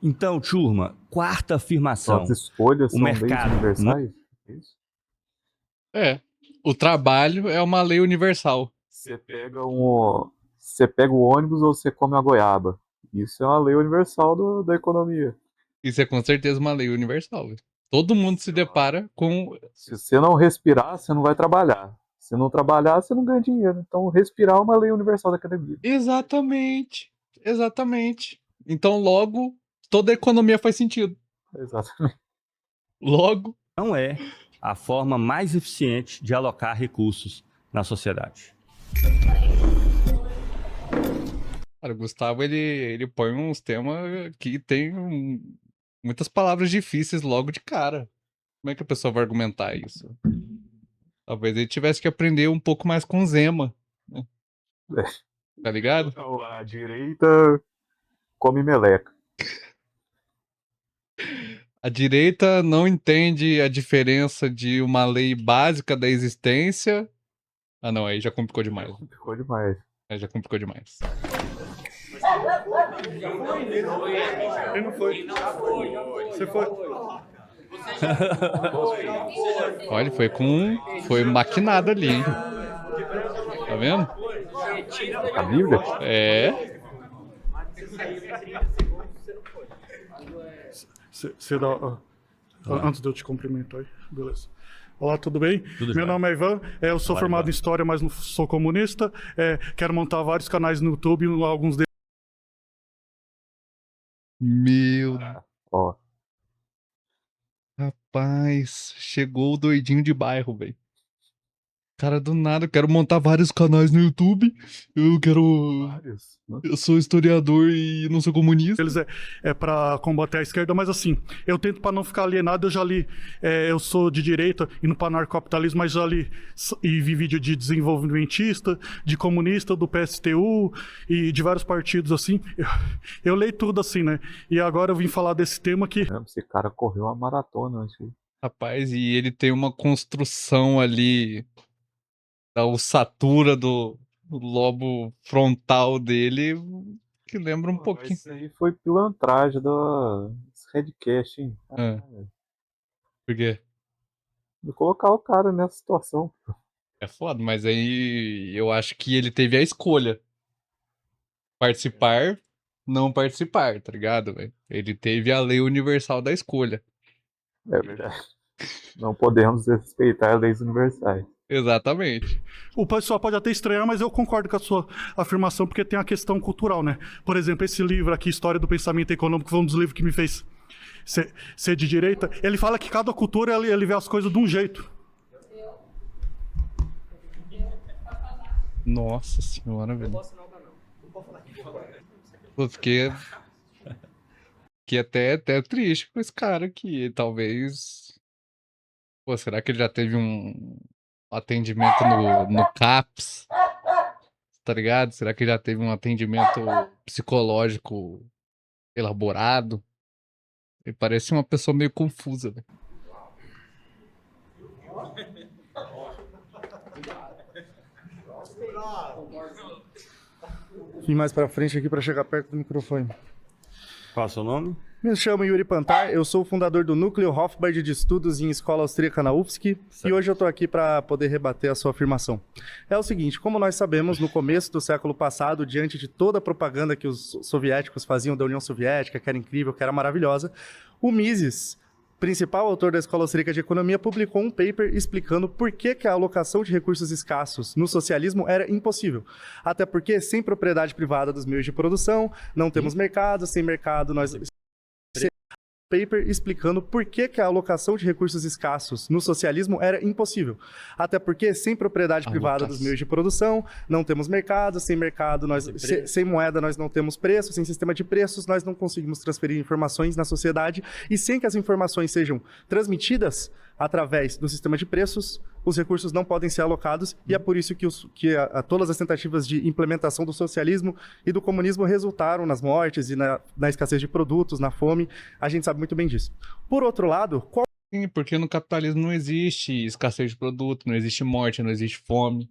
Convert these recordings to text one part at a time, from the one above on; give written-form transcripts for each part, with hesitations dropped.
Então, turma, quarta afirmação. As escolhas O são mercado leis universais? É isso? O trabalho é uma lei universal. Você pega o ônibus ou você come a goiaba. Isso é uma lei universal da economia. Isso é com certeza uma lei universal. Velho. Todo mundo se depara com... Se você não respirar, você não vai trabalhar. Se não trabalhar, você não ganha dinheiro. Então, respirar é uma lei universal da academia. Exatamente. Então, logo, toda a economia faz sentido. Exatamente. Logo... Não é a forma mais eficiente de alocar recursos na sociedade. Cara, o Gustavo, ele põe uns temas que tem muitas palavras difíceis logo de cara. Como é que a pessoa vai argumentar isso? Talvez ele tivesse que aprender um pouco mais com Zema. Né? Tá ligado? Então, a direita come meleca. A direita não entende a diferença de uma lei básica da existência. Ah, não, aí já complicou demais. Complicou demais. Aí já complicou demais. Ele não foi. Você foi. Olha, foi maquinado ali, hein? Tá vendo? A Bíblia? É. Você dá. Antes de eu te cumprimentar aí, beleza. Olá, tudo bem? Tudo Meu bem. nome é Ivan, eu sou Olá, formado Ivan. em História, mas não sou comunista. Quero montar vários canais no YouTube, alguns deles. Meu Ó, rapaz, chegou o doidinho de bairro, velho. Cara, do nada, eu quero montar vários canais no YouTube. vários. Né? Eu sou historiador e não sou comunista. Eles é para combater a esquerda, mas assim, eu tento para não ficar alienado, eu já li, eu sou de direita, indo para anarcocapitalismo, mas já li e vi vídeo de desenvolvimentista, de comunista, do PSTU e de vários partidos assim. Eu leio tudo assim, né? E agora eu vim falar desse tema que Esse cara correu uma maratona antes. Rapaz, e ele tem uma construção ali da ossatura do lobo frontal dele que lembra um pouquinho. Isso aí foi pilantragem da Redcast, hein? Por quê? De colocar o cara nessa situação. É foda, mas aí eu acho que ele teve a escolha. Participar, não participar, tá ligado, velho? Ele teve a lei universal da escolha. É verdade. Não podemos respeitar as leis universais. Exatamente. o pessoal pode até estranhar, mas eu concordo com a sua afirmação, porque tem a questão cultural, né? Por exemplo, esse livro aqui, História do Pensamento Econômico, foi um dos livros que me fez ser de direita. Ele fala que cada cultura, ele vê as coisas de um jeito. Nossa senhora, velho. Pô, fiquei até triste com esse cara aqui. Talvez. Pô, será que ele já teve um atendimento no CAPS? Tá ligado? Será que ele já teve um atendimento psicológico elaborado? Ele parece uma pessoa meio confusa, velho. Vim mais pra frente aqui pra chegar perto do microfone. Qual é o seu nome? Me chamo Yuri Pantar, eu sou o fundador do Núcleo Hofbard de Estudos em Escola Austríaca na UFSC e hoje eu tô aqui para poder rebater a sua afirmação. É o seguinte, como nós sabemos, no começo do século passado, diante de toda a propaganda que os soviéticos faziam da União Soviética, que era incrível, que era maravilhosa, o Mises, principal autor da Escola Austríaca de Economia, publicou um paper explicando por que a alocação de recursos escassos no socialismo era impossível. Até porque, sem propriedade privada dos meios de produção, não temos mercado, sem mercado nós... paper explicando por que a alocação de recursos escassos no socialismo era impossível. Até porque, sem propriedade privada dos meios de produção, não temos mercado, sem mercado, sem moeda nós não temos preço, sem sistema de preços nós não conseguimos transferir informações na sociedade e sem que as informações sejam transmitidas através do sistema de preços, os recursos não podem ser alocados e é por isso que todas as tentativas de implementação do socialismo e do comunismo resultaram nas mortes e na escassez de produtos, na fome. A gente sabe muito bem disso. Por outro lado, Sim, porque no capitalismo não existe escassez de produto, não existe morte, não existe fome.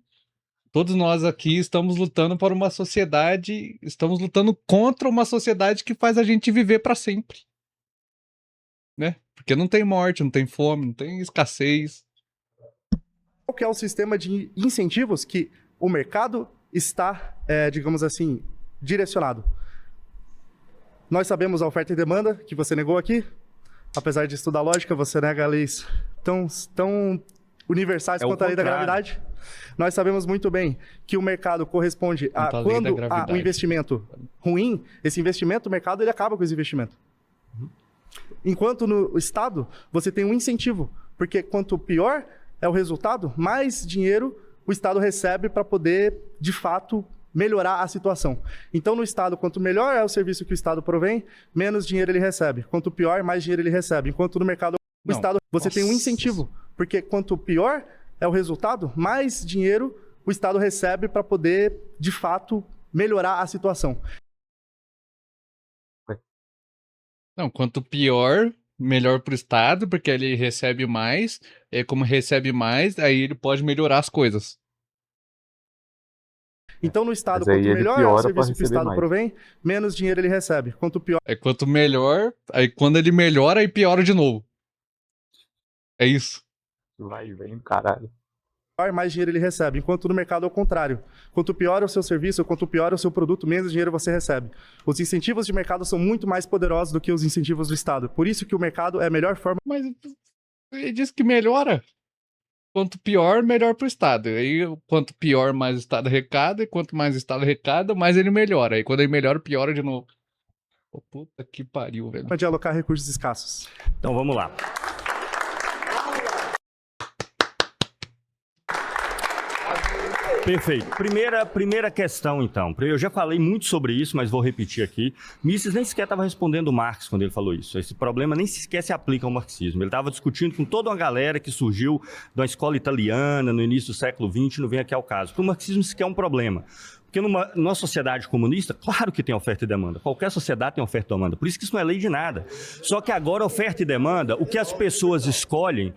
Todos nós aqui estamos lutando por uma sociedade, estamos lutando contra uma sociedade que faz a gente viver para sempre. Né? Porque não tem morte, não tem fome, não tem escassez. Qual que é o sistema de incentivos que o mercado está, digamos assim, direcionado? Nós sabemos a oferta e demanda, que você negou aqui. Apesar de estudar lógica, você nega leis tão universais quanto a lei da gravidade. Nós sabemos muito bem que o mercado corresponde a quando há um investimento ruim, esse investimento, o mercado, ele acaba com esse investimento. Enquanto no Estado, você tem um incentivo, porque quanto pior é o resultado, mais dinheiro o Estado recebe para poder, de fato, melhorar a situação. Então, no Estado, quanto melhor é o serviço que o Estado provém, menos dinheiro ele recebe. Quanto pior, mais dinheiro ele recebe. Enquanto no mercado, o Estado, você tem um incentivo, porque quanto pior é o resultado, mais dinheiro o Estado recebe para poder, de fato, melhorar a situação. Não, quanto pior, melhor para o Estado, porque ele recebe mais, e como recebe mais, aí ele pode melhorar as coisas. Então, no Estado, Mas aí quanto ele melhor é o piora pra serviço que o receber Estado mais. provém, menos dinheiro ele recebe. Quanto pior Quanto melhor, aí quando ele melhora, aí piora de novo. É isso. Vai e vem, caralho. mais dinheiro ele recebe. Enquanto no mercado é o contrário. Quanto pior é o seu serviço, quanto pior é o seu produto, menos dinheiro você recebe. Os incentivos de mercado são muito mais poderosos do que os incentivos do Estado. Por isso que o mercado é a melhor forma. Mas ele diz que melhora. Quanto pior, melhor para o Estado. Aí, quanto pior, mais o Estado arrecada. E quanto mais o Estado arrecada, mais ele melhora. Aí, quando ele melhora, piora de novo. Oh, puta que pariu, velho. De alocar recursos escassos. Então, vamos lá. Perfeito. Primeira questão, então. Eu já falei muito sobre isso, mas vou repetir aqui. Mises nem sequer estava respondendo Marx quando ele falou isso. Esse problema nem sequer se aplica ao marxismo. Ele estava discutindo com toda uma galera que surgiu da escola italiana no início do século XX, não vem aqui ao caso. Porque o marxismo sequer é um problema. Porque numa sociedade comunista, claro que tem oferta e demanda. Qualquer sociedade tem oferta e demanda. Por isso que isso não é lei de nada. Só que agora, oferta e demanda, o que as pessoas escolhem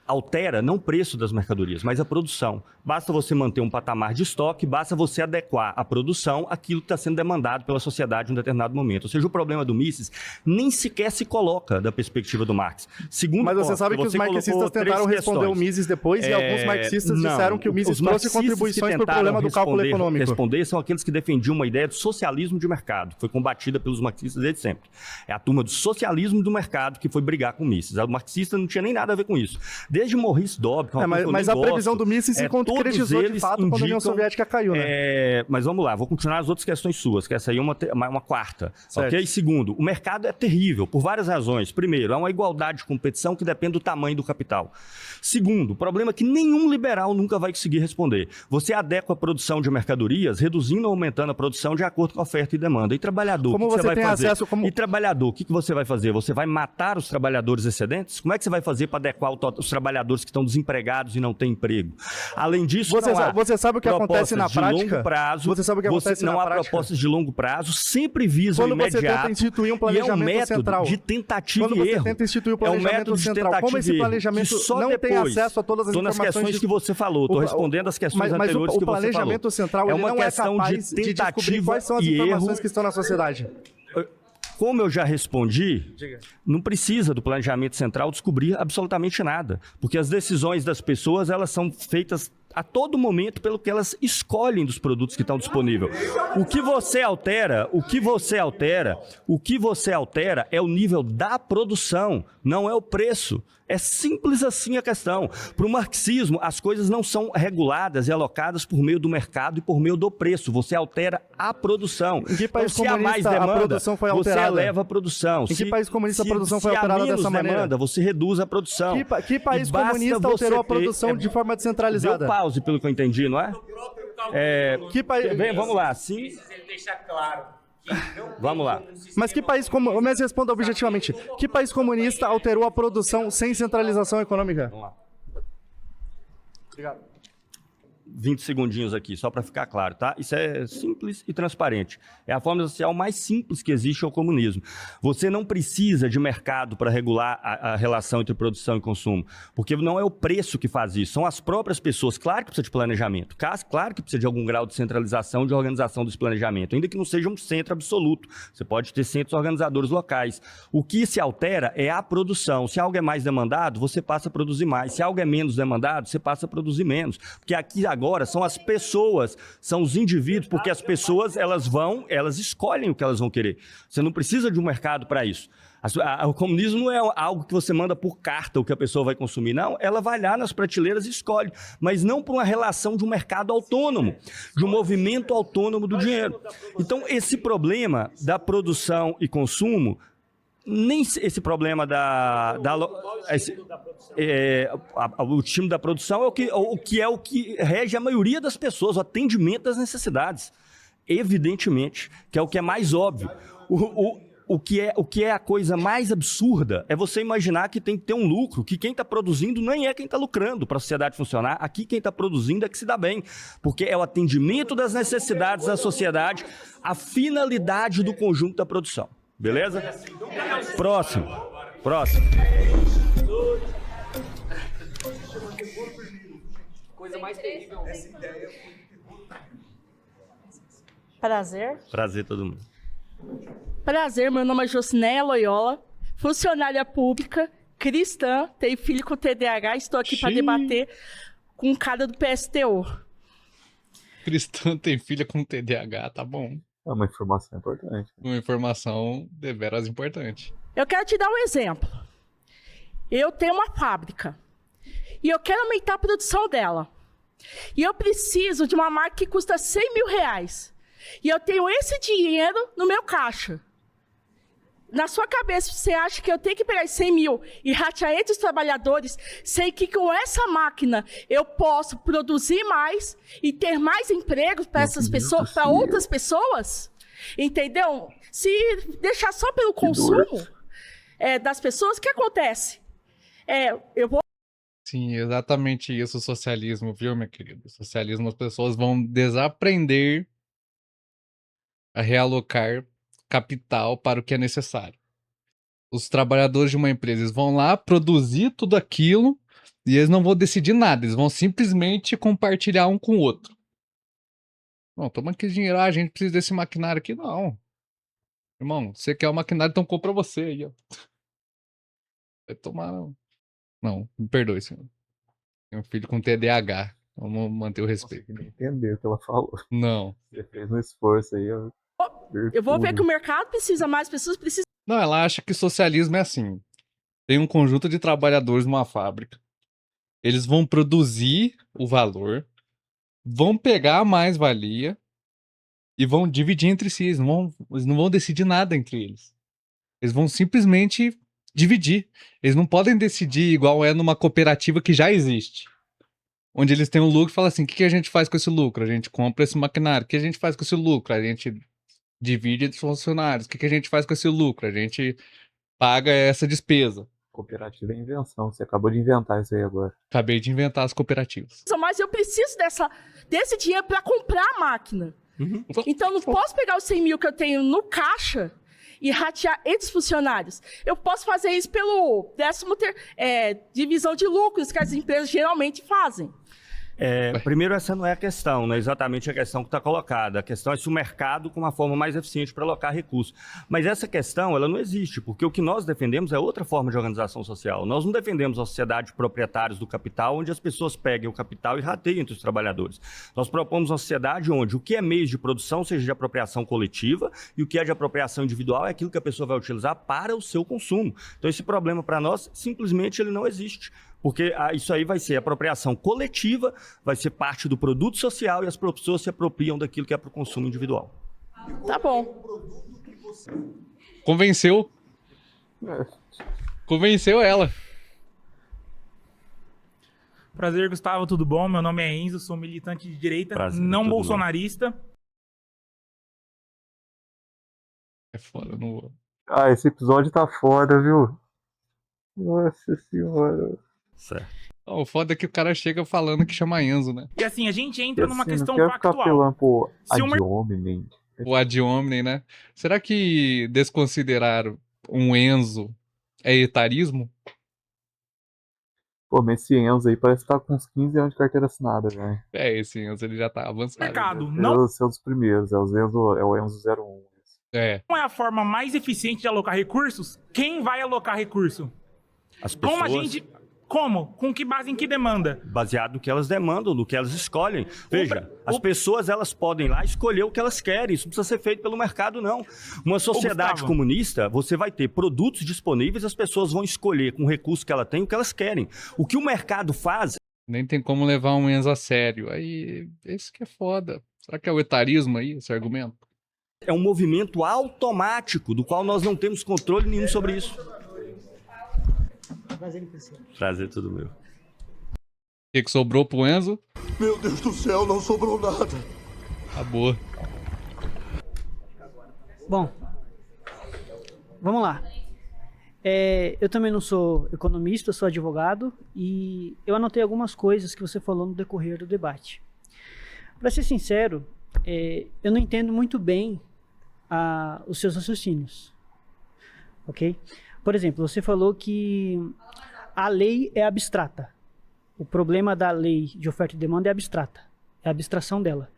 altera não o preço das mercadorias, mas a produção. Basta você manter um patamar de estoque, basta você adequar a produção àquilo que está sendo demandado pela sociedade em um determinado momento. Ou seja, o problema do Mises nem sequer se coloca da perspectiva do Marx. Segundo Mas você ponto, sabe que os marxistas tentaram responder o Mises depois e alguns marxistas disseram que o Mises trouxe contribuições para o problema do cálculo econômico. Responder são aqueles que defendiam uma ideia de socialismo de mercado, que foi combatida pelos marxistas desde sempre. É a turma do socialismo do mercado que foi brigar com o Mises. O marxista não tinha nem nada a ver com isso. Desde Maurice Dobb, mas a previsão do Mises se concretizou de fato quando a União Soviética caiu, né? Mas vamos lá, vou continuar as outras questões suas, que essa aí é uma quarta. Ok? Segundo, o mercado é terrível por várias razões. Primeiro, há uma igualdade de competição que depende do tamanho do capital. Segundo, o problema é que nenhum liberal nunca vai conseguir responder. Você adequa a produção de mercadorias, reduzindo ou aumentando a produção de acordo com a oferta e demanda. E trabalhador, como o que você vai fazer? E trabalhador, o que você vai fazer? Você vai matar os trabalhadores excedentes? Como é que você vai fazer para adequar os trabalhadores que estão desempregados e não têm emprego? Além disso, você sabe o que acontece na prática? Longo prazo, você sabe o que acontece na prática? Não há propostas de longo prazo, sempre visam quando imediato. Você tenta instituir um planejamento e é um método central. de tentativa quando e erro. Você tenta instituir um planejamento é um método central. De tentativa Como esse planejamento não tem acesso a todas as informações? Estou nas questões que você falou, estou respondendo as questões anteriores que você falou. O planejamento central ele não é capaz de descobrir quais são as informações que estão na sociedade. Como eu já respondi, não precisa do planejamento central descobrir absolutamente nada, porque as decisões das pessoas elas são feitas a todo momento pelo que elas escolhem dos produtos que estão disponíveis. O que você altera é o nível da produção, não é o preço. É simples assim a questão. Para o marxismo, as coisas não são reguladas e alocadas por meio do mercado e por meio do preço. Você altera a produção. Em que país então, se há mais demanda, a produção foi alterada? Você eleva a produção. Em que país comunista a produção foi alterada dessa maneira? Demanda, você reduz a produção. Que país comunista alterou a produção de forma descentralizada? Deu pause, pelo que eu entendi, não é? Que país... Bem, vamos lá. Sim. Ele deixa claro. Vamos lá. Mas que país comunista... Mas responda objetivamente. Que país comunista alterou a produção sem centralização econômica? Vamos lá. Obrigado. 20 segundinhos aqui, só para ficar claro, tá? Isso é simples e transparente. É a forma social mais simples que existe ao comunismo. Você não precisa de mercado para regular a relação entre produção e consumo, porque não é o preço que faz isso, são as próprias pessoas. Claro que precisa de planejamento, claro que precisa de algum grau de centralização, de organização desse planejamento, ainda que não seja um centro absoluto. Você pode ter centros organizadores locais. O que se altera é a produção. Se algo é mais demandado, você passa a produzir mais. Se algo é menos demandado, você passa a produzir menos. Porque aqui agora são as pessoas, são os indivíduos, porque as pessoas elas escolhem o que elas vão querer. Você não precisa de um mercado para isso. O comunismo não é algo que você manda por carta o que a pessoa vai consumir, não. Ela vai lá nas prateleiras e escolhe, mas não por uma relação de um mercado autônomo, de um movimento autônomo do dinheiro. Então, esse problema da produção e consumo, nem esse problema o time da produção é o que rege a maioria das pessoas, o atendimento das necessidades. Evidentemente, que é o que é mais óbvio. O que é a coisa mais absurda é você imaginar que tem que ter um lucro, que quem está produzindo nem é quem está lucrando para a sociedade funcionar. Aqui quem está produzindo é que se dá bem, porque é o atendimento das necessidades da sociedade, a finalidade do conjunto da produção. Beleza? Próximo. Coisa mais terrível. Prazer todo mundo. Prazer, meu nome é Jocinéia Loyola, funcionária pública, cristã, tenho filho com TDAH, estou aqui para debater com um cara do PSTU. Cristã tem filha com TDAH, tá bom. É uma informação importante. Uma informação deveras importante. Eu quero te dar um exemplo. Eu tenho uma fábrica e eu quero aumentar a produção dela. E eu preciso de uma máquina que custa R$100.000. E eu tenho esse dinheiro no meu caixa. Na sua cabeça, você acha que eu tenho que pegar esses 100 mil e ratear entre os trabalhadores, sei que com essa máquina eu posso produzir mais e ter mais empregos para essas pessoas, para outras pessoas? Entendeu? Se deixar só pelo consumo das pessoas, o que acontece? Eu vou... Sim, exatamente isso o socialismo, viu, meu querido? O socialismo, as pessoas vão desaprender a realocar capital para o que é necessário. Os trabalhadores de uma empresa eles vão lá produzir tudo aquilo e eles não vão decidir nada, eles vão simplesmente compartilhar um com o outro. Não, toma aqui dinheiro, a gente precisa desse maquinário aqui, não. Irmão, você quer o maquinário, então compra você aí, ó. Vai tomar... Não, me perdoe, senhor. Tem um filho com TDAH, vamos manter o respeito. Não entender o que ela falou. Não. Você fez um esforço aí, ó. Eu vou ver que o mercado precisa mais, pessoas precisam. Não, ela acha que socialismo é assim. Tem um conjunto de trabalhadores numa fábrica. Eles vão produzir o valor, vão pegar a mais-valia e vão dividir entre si. Eles não vão decidir nada entre eles. Eles vão simplesmente dividir. Eles não podem decidir igual é numa cooperativa que já existe. Onde eles têm um lucro e falam assim, o que a gente faz com esse lucro? A gente compra esse maquinário. O que a gente faz com esse lucro? A gente divide entre os funcionários. O que a gente faz com esse lucro? A gente paga essa despesa. Cooperativa é invenção. Você acabou de inventar isso aí agora. Acabei de inventar as cooperativas. Mas eu preciso desse dinheiro para comprar a máquina. Uhum. Então, eu não posso pegar os 100 mil que eu tenho no caixa e ratear entre os funcionários. Eu posso fazer isso pelo divisão de lucros que as empresas geralmente fazem. Primeiro, essa não é a questão, não é exatamente a questão que está colocada. A questão é se o mercado com uma forma mais eficiente para alocar recursos. Mas essa questão, ela não existe, porque o que nós defendemos é outra forma de organização social. Nós não defendemos a sociedade de proprietários do capital, onde as pessoas peguem o capital e rateiem entre os trabalhadores. Nós propomos uma sociedade onde o que é meio de produção seja de apropriação coletiva e o que é de apropriação individual é aquilo que a pessoa vai utilizar para o seu consumo. Então, esse problema para nós, simplesmente, ele não existe. Porque isso aí vai ser apropriação coletiva, vai ser parte do produto social e as pessoas se apropriam daquilo que é para o consumo individual. Tá bom. Convenceu. Convenceu ela. Prazer, Gustavo, tudo bom? Meu nome é Enzo, sou militante de direita, Prazer, não tudo bolsonarista. É foda, não vou. Esse episódio tá foda, viu? Nossa senhora. Certo. O foda é que o cara chega falando que chama Enzo, né? E assim, a gente E entra numa assim, questão não quero ficar factual. apelando pro Se o ad hominem. O ad hominem, né? Será que desconsiderar um Enzo é etarismo? Pô, mas esse Enzo aí parece que tá com uns 15 anos de carteira assinada, velho. Esse Enzo ele já tá avançado. mercado né? não Esse é um dos primeiros, é o Enzo 01. É. é a forma mais eficiente de alocar recursos, quem vai alocar recurso? As pessoas, Como a gente... Como? Com que base, em que demanda? baseado no que elas demandam, no que elas escolhem. Veja, as pessoas elas podem ir lá escolher o que elas querem. Isso não precisa ser feito pelo mercado, não. Uma sociedade Gustavo. comunista, você vai ter produtos disponíveis, as pessoas vão escolher com o recurso que ela tem o que elas querem. O que o mercado faz Nem tem como levar um Enzo a sério. Aí, esse que é foda. Será que é o etarismo aí, esse argumento? é um movimento automático, do qual nós não temos controle nenhum sobre isso. Prazer tudo meu. O que sobrou pro Enzo? Meu Deus do céu, não sobrou nada. Acabou. Bom, vamos lá. Eu também não sou economista, sou advogado e eu anotei algumas coisas que você falou no decorrer do debate. Para ser sincero, eu não entendo muito bem os seus raciocínios, ok? Por exemplo, você falou que a lei é abstrata. O problema da lei de oferta e demanda é abstrata, é a abstração dela.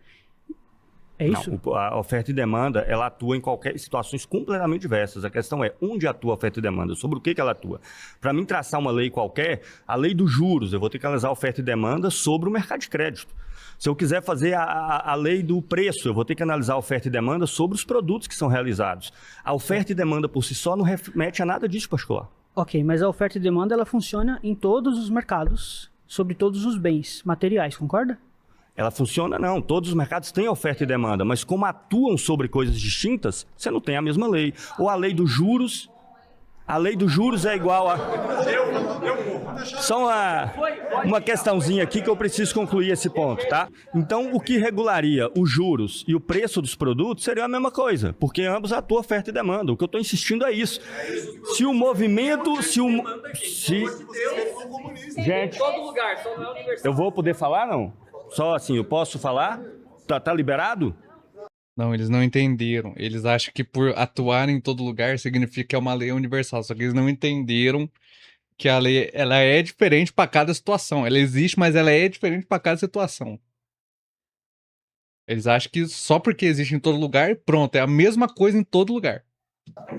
É isso? Não, a oferta e demanda, ela atua em qualquer situações completamente diversas. A questão é onde atua a oferta e demanda, sobre o que ela atua. Para mim traçar uma lei qualquer, a lei dos juros, eu vou ter que analisar a oferta e demanda sobre o mercado de crédito. Se eu quiser fazer a lei do preço, eu vou ter que analisar a oferta e demanda sobre os produtos que são realizados. A oferta e demanda por si só não remete a nada disso particular. Ok, mas a oferta e demanda ela funciona em todos os mercados, sobre todos os bens materiais, concorda? Ela funciona não, todos os mercados têm oferta e demanda, mas como atuam sobre coisas distintas, você não tem a mesma lei. Ou a lei dos juros é igual a... Só uma questãozinha aqui que eu preciso concluir esse ponto, tá? Então, o que regularia os juros e o preço dos produtos seria a mesma coisa, porque ambos atuam oferta e demanda. O que eu estou insistindo é isso. Se o movimento... Gente, eu vou poder falar, não? Só assim, eu posso falar? Tá liberado? Não, eles não entenderam. Eles acham que por atuar em todo lugar significa que é uma lei universal. Só que eles não entenderam que a lei ela é diferente para cada situação. Ela existe, mas ela é diferente para cada situação. Eles acham que só porque existe em todo lugar, pronto, é a mesma coisa em todo lugar.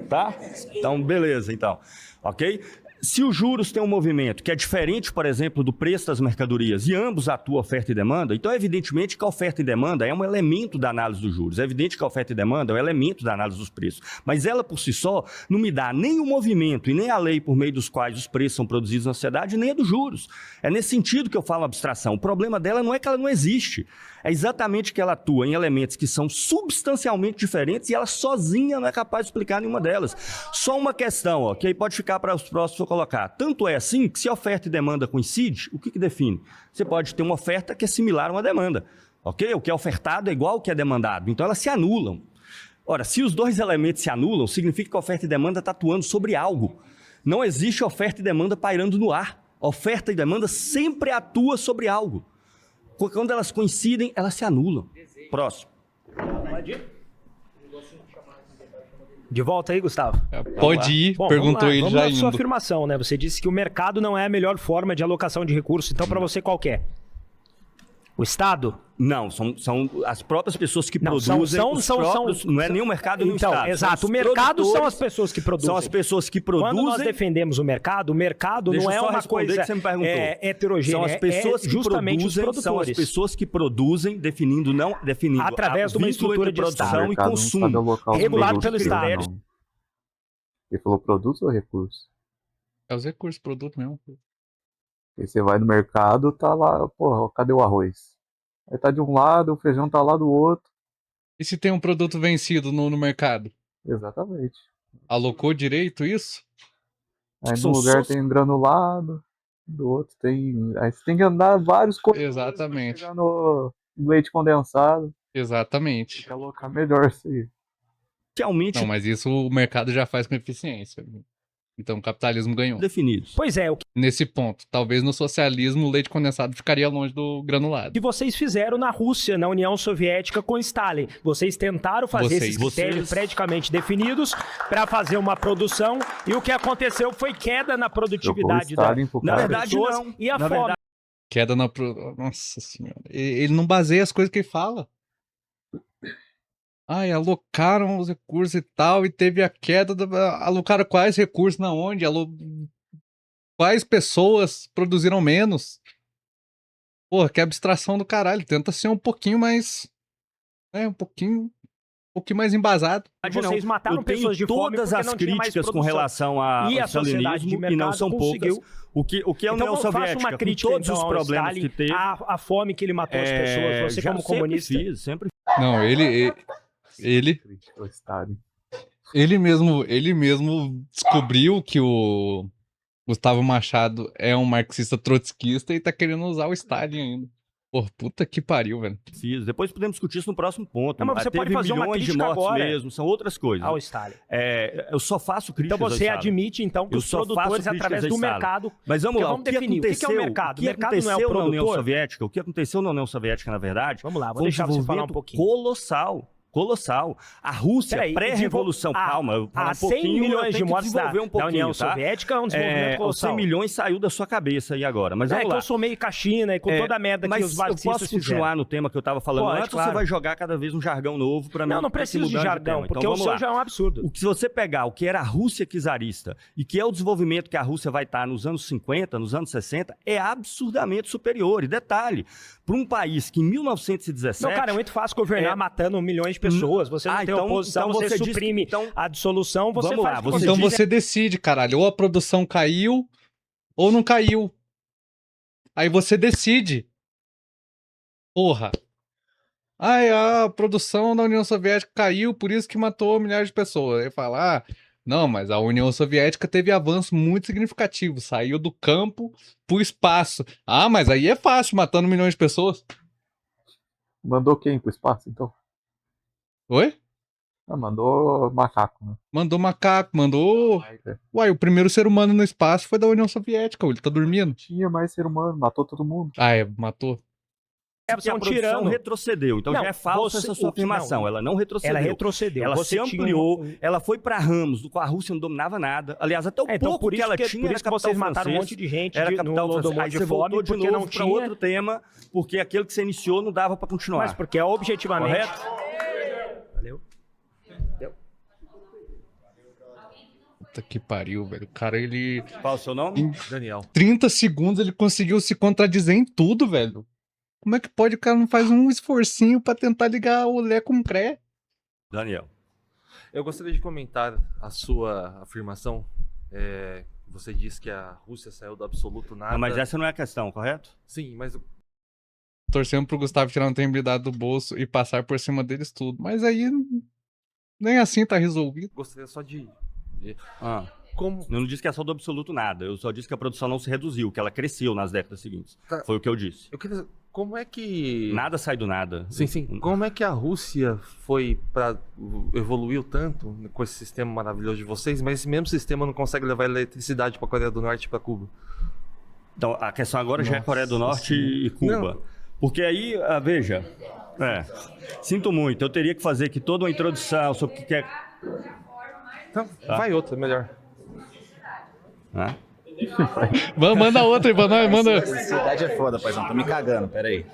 Tá? Então, beleza, então. Ok? Se os juros têm um movimento que é diferente, por exemplo, do preço das mercadorias, e ambos atuam oferta e demanda, então é evidentemente que a oferta e demanda é um elemento da análise dos juros. É evidente que a oferta e demanda é um elemento da análise dos preços. Mas ela, por si só, não me dá nem o movimento e nem a lei por meio dos quais os preços são produzidos na sociedade, nem a dos juros. É nesse sentido que eu falo abstração. O problema dela não é que ela não existe. É exatamente que ela atua em elementos que são substancialmente diferentes e ela sozinha não é capaz de explicar nenhuma delas. Só uma questão, ó, que aí pode ficar para os próximos colocar. Tanto é assim que se a oferta e demanda coincidem, o que define? Você pode ter uma oferta que é similar a uma demanda, ok? O que é ofertado é igual ao que é demandado, então elas se anulam. Ora, se os dois elementos se anulam, significa que a oferta e demanda está atuando sobre algo. Não existe oferta e demanda pairando no ar. A oferta e demanda sempre atua sobre algo. Quando elas coincidem, elas se anulam. Próximo. De volta aí, Gustavo. Pode ir, Bom, perguntou ele vamos já lá, indo. sua afirmação, né? Você disse que o mercado não é a melhor forma de alocação de recursos. Então, para você, qual que é? O Estado? Não, são as próprias pessoas que Não, produzem. Não é nem o mercado nem o Então, Estado. exato. O mercado são as pessoas que produzem. São as pessoas que produzem. Quando nós defendemos o mercado Deixa não eu é só uma responder coisa que você me perguntou. heterogênea. São as pessoas é que justamente os produzem, produtores. são as pessoas que produzem, definindo Através de uma vínculo estrutura entre de produção Estado. e mercado não consumo. sabe alocar os Regulado produtos pelo dele, Estado. não. Ele falou produtos ou recursos? É os recursos, produto mesmo. Aí você vai no mercado, tá lá, porra, cadê o arroz? Aí tá de um lado, o feijão tá lá do outro. E se tem um produto vencido no mercado? Exatamente. Alocou direito isso? Aí São no lugar só- tem granulado, do outro tem. Aí você tem que andar vários corredores pra Exatamente. chegar no leite condensado. Exatamente. Tem que alocar melhor isso aí. Realmente Não, mas isso o mercado já faz com eficiência. Então o capitalismo ganhou. Definidos. Pois é, o Nesse ponto, talvez no socialismo o leite condensado ficaria longe do granulado. que vocês fizeram na Rússia, na União Soviética com Stalin. Vocês tentaram fazer esses critérios praticamente definidos para fazer uma produção e o que aconteceu foi queda na produtividade das Na verdade, pessoas não. e a Na fome. verdade, Queda na... Nossa senhora. Ele não baseia as coisas que ele fala. Ai, alocaram os recursos e tal, e teve a queda. Alocaram quais recursos na onde? Quais pessoas produziram menos? Porra, que abstração do caralho. Tenta ser um pouquinho mais... um pouquinho mais embasado. Vocês mataram eu tenho pessoas de fome todas porque as não tinha mais críticas com produção. relação ao E a sociedade de stalinismo, e não mercado são conseguiu. poucas. O que a União Então faça Soviética, uma crítica com todos então, os ao problemas Stalin, que teve... a fome que ele matou as pessoas, você já como comunista. Sempre Não, ele mesmo descobriu que o Gustavo Machado é um marxista trotskista e tá querendo usar o Stalin ainda. Pô, puta que pariu, velho. fiz. Depois podemos discutir isso no próximo ponto. Não, mas você Teve pode fazer uma milhões de crítica mortes agora mesmo, são outras coisas. ao Stalin. Eu só faço críticas Então você ao Stalin. admite, então, que Eu os só faço produtores, críticas através ao do Stalin. mercado... Mas vamos Porque lá, vamos definir, o que é o mercado? O mercado não é o aconteceu na União produtor? Soviética, o que aconteceu na União Soviética, na verdade, Vamos lá, vou foi um deixar você falar um desenvolvimento pouquinho. colossal. A Rússia, Peraí, pré-revolução, calma, eu vou falar há um 100 pouquinho, eu milhões de tenho que mortes da, desenvolver um pouquinho, União tá? Soviética é um desenvolvimento Os colossal. 100 milhões saiu da sua cabeça aí agora, mas vamos que lá. eu sou meio caixina e com toda a merda que mas os eu marxistas posso continuar fizeram. no tema que eu estava falando Pode, antes, ou claro. você vai jogar cada vez um jargão novo para mim? Não preciso de jargão, porque o seu já é um absurdo. Se você pegar o que era a Rússia czarista e que é o desenvolvimento que a Rússia vai estar nos anos 50, nos anos 60, é absurdamente superior. E detalhe, para um país que em 1917... Não, cara, é muito fácil governar matando milhões de pessoas. Você não tem oposição, você diz que- suprime a dissolução, você Vamos faz lá, o que Então quiser. você decide, caralho. Ou a produção caiu, ou não caiu. Aí você decide. Porra. Ai, a produção da União Soviética caiu, por isso que matou milhares de pessoas. Aí fala, não, mas a União Soviética teve avanço muito significativo. Saiu do campo pro espaço. Ah, mas aí é fácil, matando milhões de pessoas. Mandou quem pro espaço, então? Oi? Mandou macaco, né? Mandou macaco, mandou... Uai, o primeiro ser humano no espaço foi da União Soviética, ele tá dormindo. Tinha mais ser humano, matou todo mundo. Matou. Porque a produção retrocedeu. Então já é falsa essa sua afirmação. Ela não retrocedeu. Ela retrocedeu. Ela Você se tinha ampliou, ela foi para ramos, do qual a Rússia não dominava nada. Aliás, até o então, pouco por isso que ela que- tinha por era isso que capital vocês mataram um francês, monte de gente era de- capital no francês. Holodomor Aí de você fome, voltou de porque novo não para tinha- outro tema, porque aquele que você iniciou não dava para continuar. Mas porque é objetivamente... Correto? Valeu. Puta que pariu, velho. O cara, ele... Qual o seu nome? Daniel. 30 segundos ele conseguiu se contradizer em tudo, velho. Como é que pode o cara não faz um esforcinho pra tentar ligar o Lé com o Cré? Daniel. Eu gostaria de comentar a sua afirmação. Você disse que a Rússia saiu do absoluto nada. Não, mas essa não é a questão, correto? Sim, mas Torcendo pro Gustavo tirar uma tembilidade do bolso e passar por cima deles tudo. Mas aí nem assim tá resolvido. gostaria só de... Eu não disse que é só do absoluto nada. Eu só disse que a produção não se reduziu, que ela cresceu nas décadas seguintes. Tá. Foi o que eu disse. Eu queria... Como é que... Nada sai do nada. Sim. Como é que a Rússia evoluiu tanto com esse sistema maravilhoso de vocês, mas esse mesmo sistema não consegue levar eletricidade para a Coreia do Norte e para Cuba? Então, a questão agora já é Coreia do Norte e Cuba. Não. Porque aí, veja, sinto muito, eu teria que fazer aqui toda uma introdução sobre o que é... Então, vai outra, melhor. Manda outra aí pra nós, manda. Cidade é foda, paizão. Tô me cagando, peraí.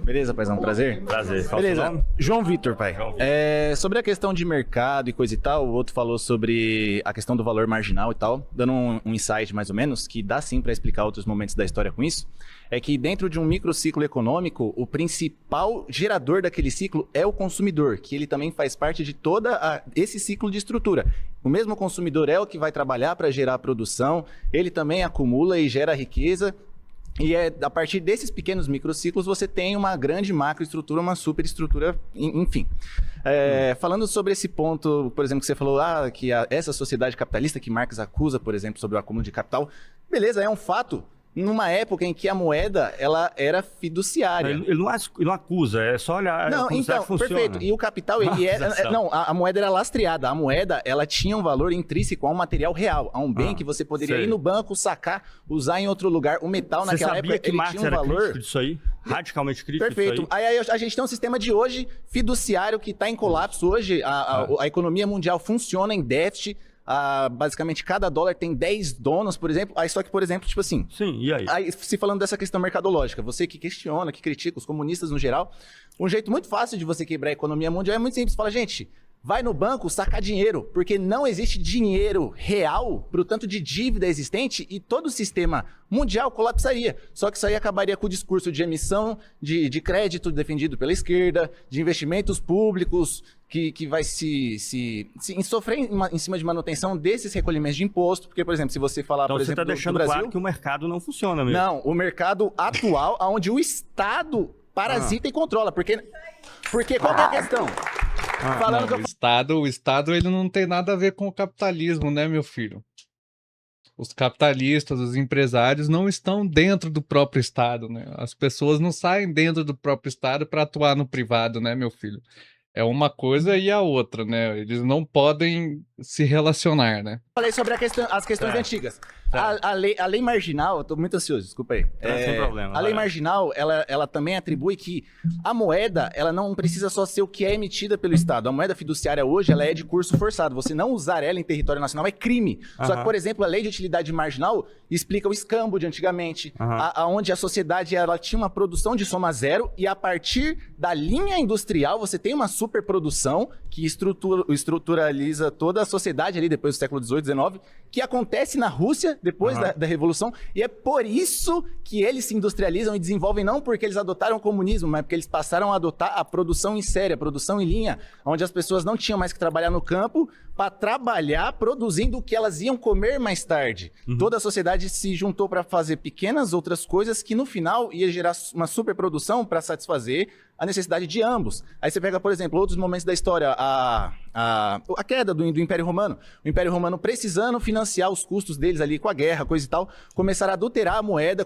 Beleza, paizão? Prazer? Prazer. Qual o seu Beleza. nome? João Vitor, pai. Sobre a questão de mercado e coisa e tal, o outro falou sobre a questão do valor marginal e tal, dando um insight mais ou menos, que dá sim pra explicar outros momentos da história com isso, é que dentro de um microciclo econômico, o principal gerador daquele ciclo é o consumidor, que ele também faz parte de esse ciclo de estrutura. O mesmo consumidor é o que vai trabalhar para gerar a produção, ele também acumula e gera riqueza. E a partir desses pequenos microciclos você tem uma grande macroestrutura, uma superestrutura, enfim. Falando sobre esse ponto, por exemplo, que você falou que essa sociedade capitalista que Marx acusa, por exemplo, sobre o acúmulo de capital, beleza, é um fato. numa época em que a moeda ela era fiduciária. Ele não acusa, é só olhar não, como então, funciona. Perfeito. E o capital, ele era... Não, a moeda era lastreada. A moeda, ela tinha um valor intrínseco a um material real, a um bem que você poderia ir no banco, sacar, usar em outro lugar. O metal, naquela época, que ele Marx tinha um era valor... crítico disso aí? Radicalmente crítico Perfeito. disso aí? Aí a gente tem um sistema de hoje fiduciário que está em colapso. Hoje, a economia mundial funciona em déficit. Basicamente, cada dólar tem 10 donos, por exemplo. Aí, só que, por exemplo, tipo assim... Sim, e aí? Aí, se falando dessa questão mercadológica, você que questiona, que critica os comunistas no geral, um jeito muito fácil de você quebrar a economia mundial é muito simples. Fala, gente, vai no banco sacar dinheiro, porque não existe dinheiro real para o tanto de dívida existente e todo o sistema mundial colapsaria. Só que isso aí acabaria com o discurso de emissão de crédito defendido pela esquerda, de investimentos públicos que vai sofrer em cima de manutenção desses recolhimentos de imposto. Porque, por exemplo, se você falar, Então, por exemplo, você está deixando do Brasil, claro que o mercado não funciona mesmo. Não, o mercado atual, onde o Estado parasita e controla. Porque qual que é a questão? Falando não, o Estado ele não tem nada a ver com o capitalismo, né, meu filho? Os capitalistas, os empresários não estão dentro do próprio Estado, né? As pessoas não saem dentro do próprio Estado para atuar no privado, né, meu filho? É uma coisa e a outra, né? Eles não podem se relacionar, né? Falei sobre as questões antigas. A lei marginal, eu tô muito ansioso, desculpa aí. Sem problema. A lei marginal, ela também atribui que a moeda, ela não precisa só ser o que é emitida pelo Estado. A moeda fiduciária hoje, ela é de curso forçado. Você não usar ela em território nacional é crime. Só que, por exemplo, a lei de utilidade marginal explica o escambo de antigamente, onde a sociedade ela tinha uma produção de soma zero e a partir da linha industrial você tem uma superprodução que estruturaliza toda a sociedade ali depois do século XVIII, XIX, que acontece na Rússia depois da Revolução, e é por isso que eles se industrializam e desenvolvem, não porque eles adotaram o comunismo, mas porque eles passaram a adotar a produção em série, a produção em linha, onde as pessoas não tinham mais que trabalhar no campo para trabalhar produzindo o que elas iam comer mais tarde. Toda a sociedade se juntou para fazer pequenas outras coisas que no final ia gerar uma superprodução para satisfazer a necessidade de ambos. Aí você pega, por exemplo, outros momentos da história, a queda do Império Romano. O Império Romano precisando financiar os custos deles ali com a guerra, coisa e tal, começaram a adulterar a moeda,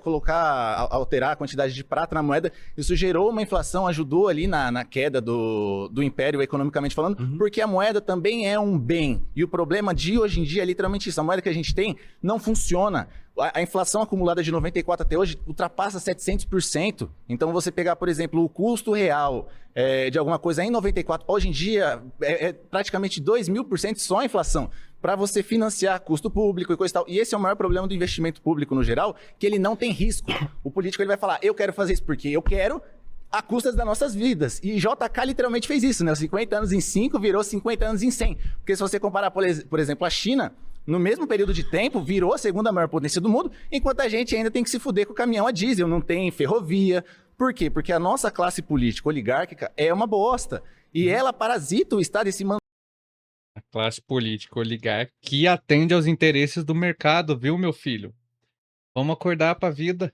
alterar a quantidade de prata na moeda. Isso gerou uma inflação, ajudou ali na queda do Império, economicamente falando, porque a moeda também é um bem. E o problema de hoje em dia é literalmente isso. A moeda que a gente tem não funciona. A inflação acumulada de 94 até hoje ultrapassa 700%. Então, você pegar, por exemplo, o custo real de alguma coisa em 94, hoje em dia é praticamente 2.000% só a inflação, para você financiar custo público e coisa e tal. E esse é o maior problema do investimento público no geral, que ele não tem risco. O político ele vai falar, eu quero fazer isso porque eu quero, a custas das nossas vidas. E JK literalmente fez isso, né? 50 anos em 5 virou 50 anos em 100. Porque se você comparar, por exemplo, a China, no mesmo período de tempo, virou a segunda maior potência do mundo, enquanto a gente ainda tem que se fuder com o caminhão a diesel, não tem ferrovia. Por quê? Porque a nossa classe política oligárquica é uma bosta. E ela parasita o Estado e se mantém. A classe política oligárquica que atende aos interesses do mercado, viu, meu filho? Vamos acordar pra vida.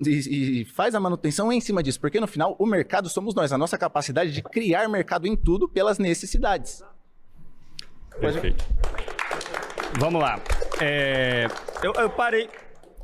E faz a manutenção em cima disso, porque no final o mercado somos nós, a nossa capacidade de criar mercado em tudo pelas necessidades. Perfeito. Vamos lá. Eu parei.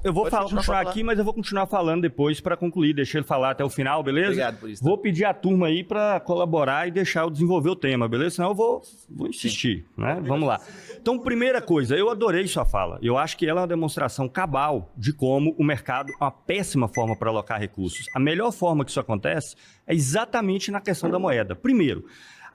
Eu vou continuar aqui, mas eu vou continuar falando depois para concluir. Deixa ele falar até o final, beleza? Obrigado por isso. Vou pedir a turma aí para colaborar e deixar eu desenvolver o tema, beleza? Senão eu vou insistir, né? Vamos lá. Então, primeira coisa, eu adorei sua fala. Eu acho que ela é uma demonstração cabal de como o mercado é uma péssima forma para alocar recursos. A melhor forma que isso acontece é exatamente na questão da moeda. Primeiro,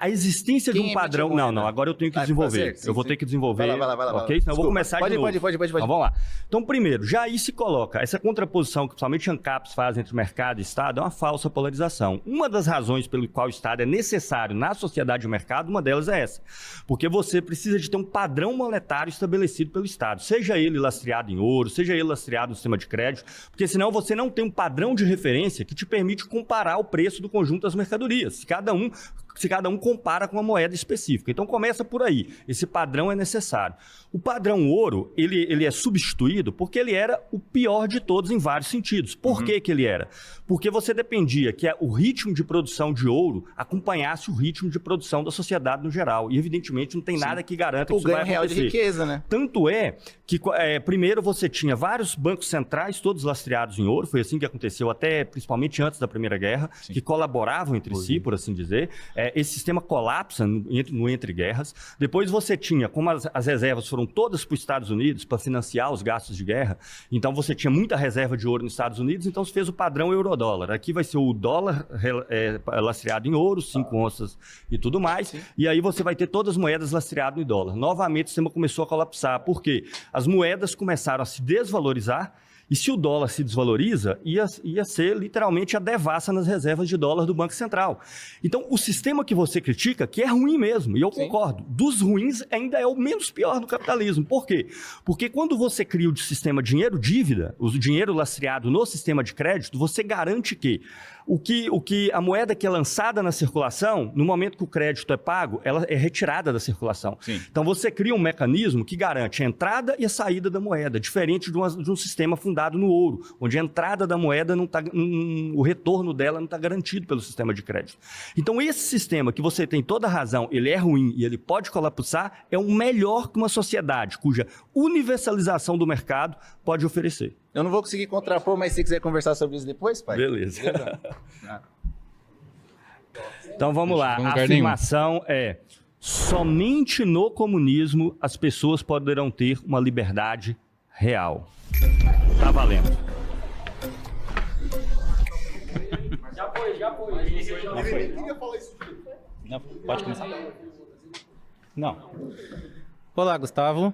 a existência de um padrão... Não, agora eu tenho que desenvolver. Eu vou ter que desenvolver, vai lá. ok? Senão eu vou começar de novo. Pode. Então, vamos lá. Então, primeiro, já aí se coloca essa contraposição que principalmente ANCAPs faz entre mercado e Estado, é uma falsa polarização. Uma das razões pelo qual o Estado é necessário na sociedade e no mercado, uma delas é essa. Porque você precisa de ter um padrão monetário estabelecido pelo Estado. Seja ele lastreado em ouro, seja ele lastreado no sistema de crédito, porque senão você não tem um padrão de referência que te permite comparar o preço do conjunto das mercadorias. Se cada um se cada um compara com uma moeda específica. Então começa por aí. Esse padrão é necessário. O padrão ouro, ele é substituído porque ele era o pior de todos em vários sentidos. Por que ele era? Porque você dependia que o ritmo de produção de ouro acompanhasse o ritmo de produção da sociedade no geral. E evidentemente não tem nada que garanta que isso vai acontecer. O ganho real de riqueza, né? Tanto é que primeiro você tinha vários bancos centrais, todos lastreados em ouro. Foi assim que aconteceu até, principalmente antes da Primeira Guerra, que colaboravam entre si, por assim dizer. Esse sistema colapsa no entre guerras. Depois você tinha, como as reservas foram todas para os Estados Unidos para financiar os gastos de guerra, então você tinha muita reserva de ouro nos Estados Unidos, então você fez o padrão euro-dólar. Aqui vai ser o dólar lastreado em ouro, 5 onças e tudo mais, e aí você vai ter todas as moedas lastreadas em dólar. Novamente o sistema começou a colapsar, porque as moedas começaram a se desvalorizar. E se o dólar se desvaloriza, ia ser literalmente a devassa nas reservas de dólar do Banco Central. Então, o sistema que você critica, que é ruim mesmo, e eu concordo, dos ruins ainda é o menos pior no capitalismo. Por quê? Porque quando você cria o sistema dinheiro-dívida, o dinheiro lastreado no sistema de crédito, você garante que a moeda que é lançada na circulação, no momento que o crédito é pago, ela é retirada da circulação. Então você cria um mecanismo que garante a entrada e a saída da moeda, diferente de um sistema fundado no ouro, onde a entrada da moeda o retorno dela não está garantido pelo sistema de crédito. Então esse sistema, que você tem toda a razão, ele é ruim e ele pode colapsar, é o melhor que uma sociedade cuja universalização do mercado pode oferecer. Eu não vou conseguir contrapor, mas se quiser conversar sobre isso depois, pai. Beleza. Então vamos lá. A afirmação é: somente no comunismo as pessoas poderão ter uma liberdade real. Tá valendo. Já foi. Não, pode começar? Não. Olá, Gustavo.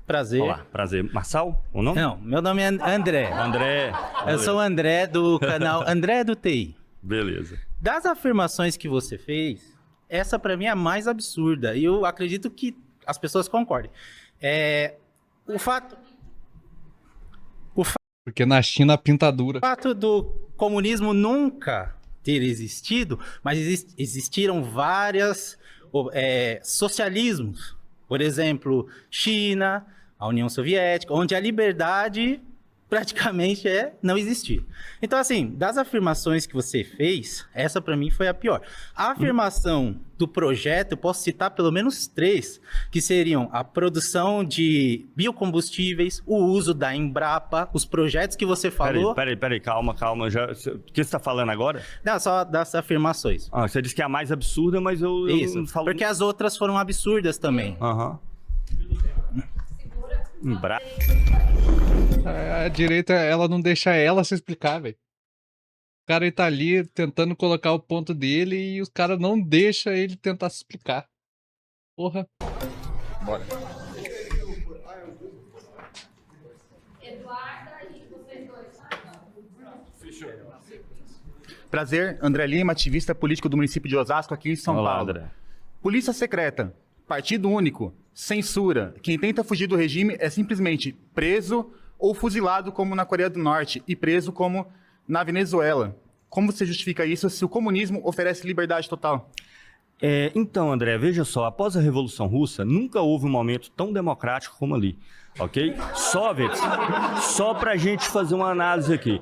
Prazer. Olá, prazer. Marçal ou não? Não, meu nome é André. André. Eu sou o André do canal André do TI. Beleza. Das afirmações que você fez, essa pra mim é a mais absurda. E eu acredito que as pessoas concordem. O fato... Porque na China a pintadura. O fato do comunismo nunca ter existido, mas existiram vários socialismos. Por exemplo, China, a União Soviética, onde a liberdade praticamente não existir. Então, assim, das afirmações que você fez, essa para mim foi a pior. A afirmação do projeto, eu posso citar pelo menos 3, que seriam a produção de biocombustíveis, o uso da Embrapa, os projetos que você falou... Peraí, calma. O que você está falando agora? Não, só das afirmações. Você disse que é a mais absurda, mas eu não falo... Porque as outras foram absurdas também. Embrapa... A direita, ela não deixa ela se explicar, velho. O cara tá ali tentando colocar o ponto dele e os caras não deixam ele tentar se explicar. Porra. Bora. Prazer, André Lima, ativista político do município de Osasco, aqui em São Paulo. André. Polícia secreta, partido único, censura. Quem tenta fugir do regime é simplesmente preso ou fuzilado, como na Coreia do Norte, e preso como na Venezuela. Como você justifica isso se o comunismo oferece liberdade total? Então, André, veja só, após a Revolução Russa, nunca houve um momento tão democrático como ali, ok? Soviets, só pra gente fazer uma análise aqui.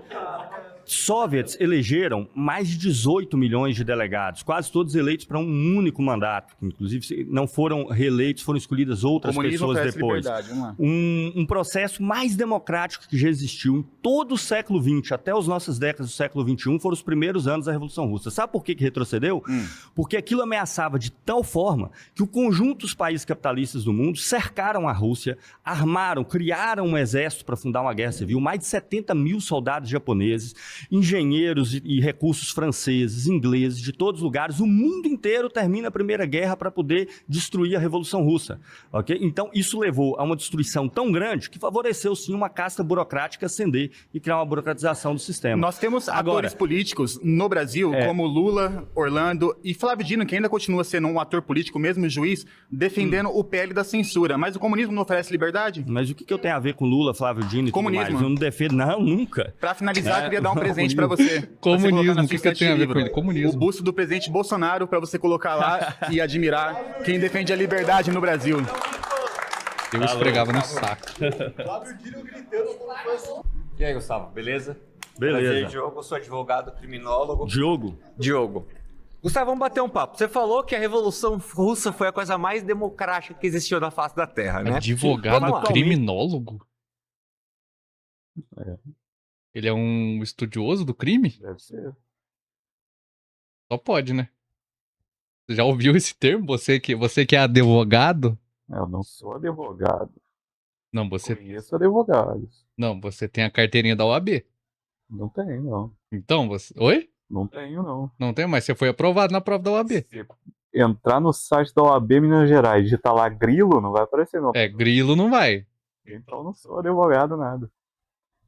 Soviets elegeram mais de 18 milhões de delegados, quase todos eleitos para um único mandato. Inclusive, não foram reeleitos, foram escolhidas outras pessoas depois. Um processo mais democrático que já existiu em todo o século XX, até as nossas décadas do século XXI, foram os primeiros anos da Revolução Russa. Sabe por que retrocedeu? Porque aquilo ameaçava de tal forma que o conjunto dos países capitalistas do mundo cercaram a Rússia, armaram, criaram um exército para fundar uma guerra civil, mais de 70 mil soldados japoneses, engenheiros e recursos franceses, ingleses, de todos os lugares. O mundo inteiro termina a Primeira Guerra para poder destruir a Revolução Russa. Okay? Então, isso levou a uma destruição tão grande que favoreceu, sim, uma casta burocrática ascender e criar uma burocratização do sistema. Nós temos atores políticos no Brasil, como Lula, Orlando e Flávio Dino, que ainda continua sendo um ator político, mesmo juiz, defendendo o PL da censura. Mas o comunismo não oferece liberdade? Mas o que eu tenho a ver com Lula, Flávio Dino e tudo mais? Eu não defendo, não, nunca. Para finalizar, queria dar um presente pra você. Comunismo, o que tem a ver com ele? Comunismo. O busto do presidente Bolsonaro pra você colocar lá e admirar quem defende a liberdade no Brasil. Eu esfregava no saco. E aí, Gustavo, beleza? Beleza. Prazer, Diogo, eu sou advogado, criminólogo. Diogo. Gustavo, vamos bater um papo. Você falou que a Revolução Russa foi a coisa mais democrática que existiu na face da Terra, né? Advogado criminólogo? Ele é um estudioso do crime? Deve ser. Só pode, né? Você já ouviu esse termo? Você que é advogado? Eu não sou advogado. Não, você... Conheço advogados. Não, você tem a carteirinha da OAB. Não tenho, não. Então, você... Oi? Não tenho, não. Não tem, mas você foi aprovado na prova da OAB. Se entrar no site da OAB Minas Gerais e digitar lá grilo, não vai aparecer, não. É, grilo não vai. Então eu não sou advogado, nada.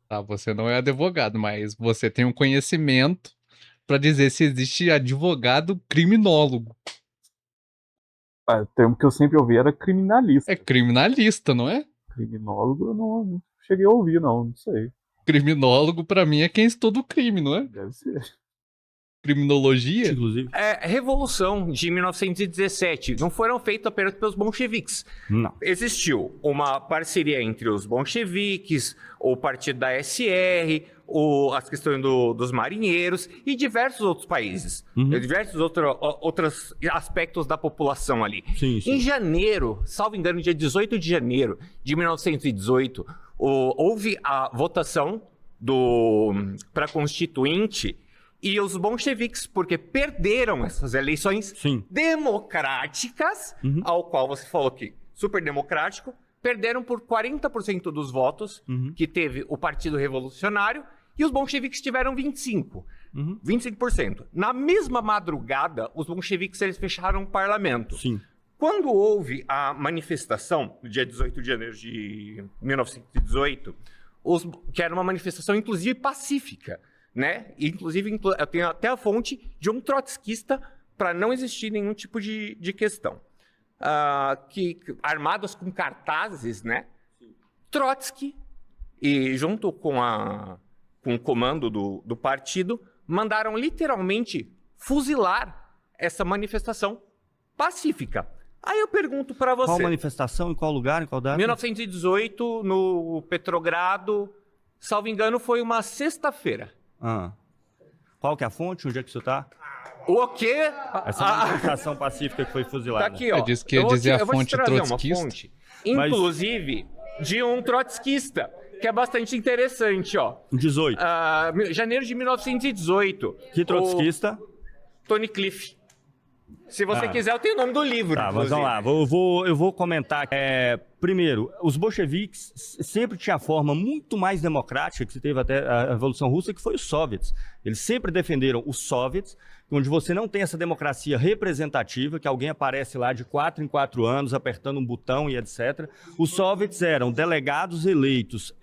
Tá, você não é advogado, mas você tem um conhecimento pra dizer se existe advogado criminólogo. O termo que eu sempre ouvi era criminalista. É criminalista, não é? Criminólogo eu não cheguei a ouvir, não sei. Criminólogo, pra mim, é quem estuda o crime, não é? Deve ser. Criminologia? Inclusive. Revolução de 1917 não foram feitas apenas pelos bolcheviques. Não. Existiu uma parceria entre os bolcheviques, o partido da SR, as questões dos marinheiros e diversos outros países. Diversos outros aspectos da população ali. Sim. Em janeiro, salvo engano, dia 18 de janeiro de 1918, houve a votação para constituinte. E os bolcheviques, porque perderam essas eleições democráticas, ao qual você falou que super democrático, perderam por 40% dos votos que teve o Partido Revolucionário, e os bolcheviques tiveram 25%. Na mesma madrugada, os bolcheviques eles fecharam o parlamento. Quando houve a manifestação, no dia 18 de janeiro de 1918, que era uma manifestação, inclusive, pacífica, né? Inclusive, eu tenho até a fonte de um trotskista para não existir nenhum tipo de questão. Armados com cartazes, né? Trotsky, e junto com o comando do partido, mandaram literalmente fuzilar essa manifestação pacífica. Aí eu pergunto para você... Qual manifestação, em qual lugar, em qual data? 1918, no Petrogrado, salvo engano, foi uma sexta-feira. Qual que é a fonte? Onde é que isso tá? O quê? Essa manifestação pacífica que foi fuzilada. Tá aqui, ó. Disse que ia dizer a fonte trotskista. Inclusive, de um trotskista, que é bastante interessante, ó. 18. Janeiro de 1918. Que trotskista? Tony Cliff. Se você quiser, eu tenho o nome do livro. Tá, mas vamos lá. Eu vou comentar. Primeiro, os bolcheviques sempre tinham a forma muito mais democrática que se teve até a Revolução Russa, que foi os soviets. Eles sempre defenderam os soviets, onde você não tem essa democracia representativa, que alguém aparece lá de 4 em 4 anos, apertando um botão e etc. Os soviets eram delegados eleitos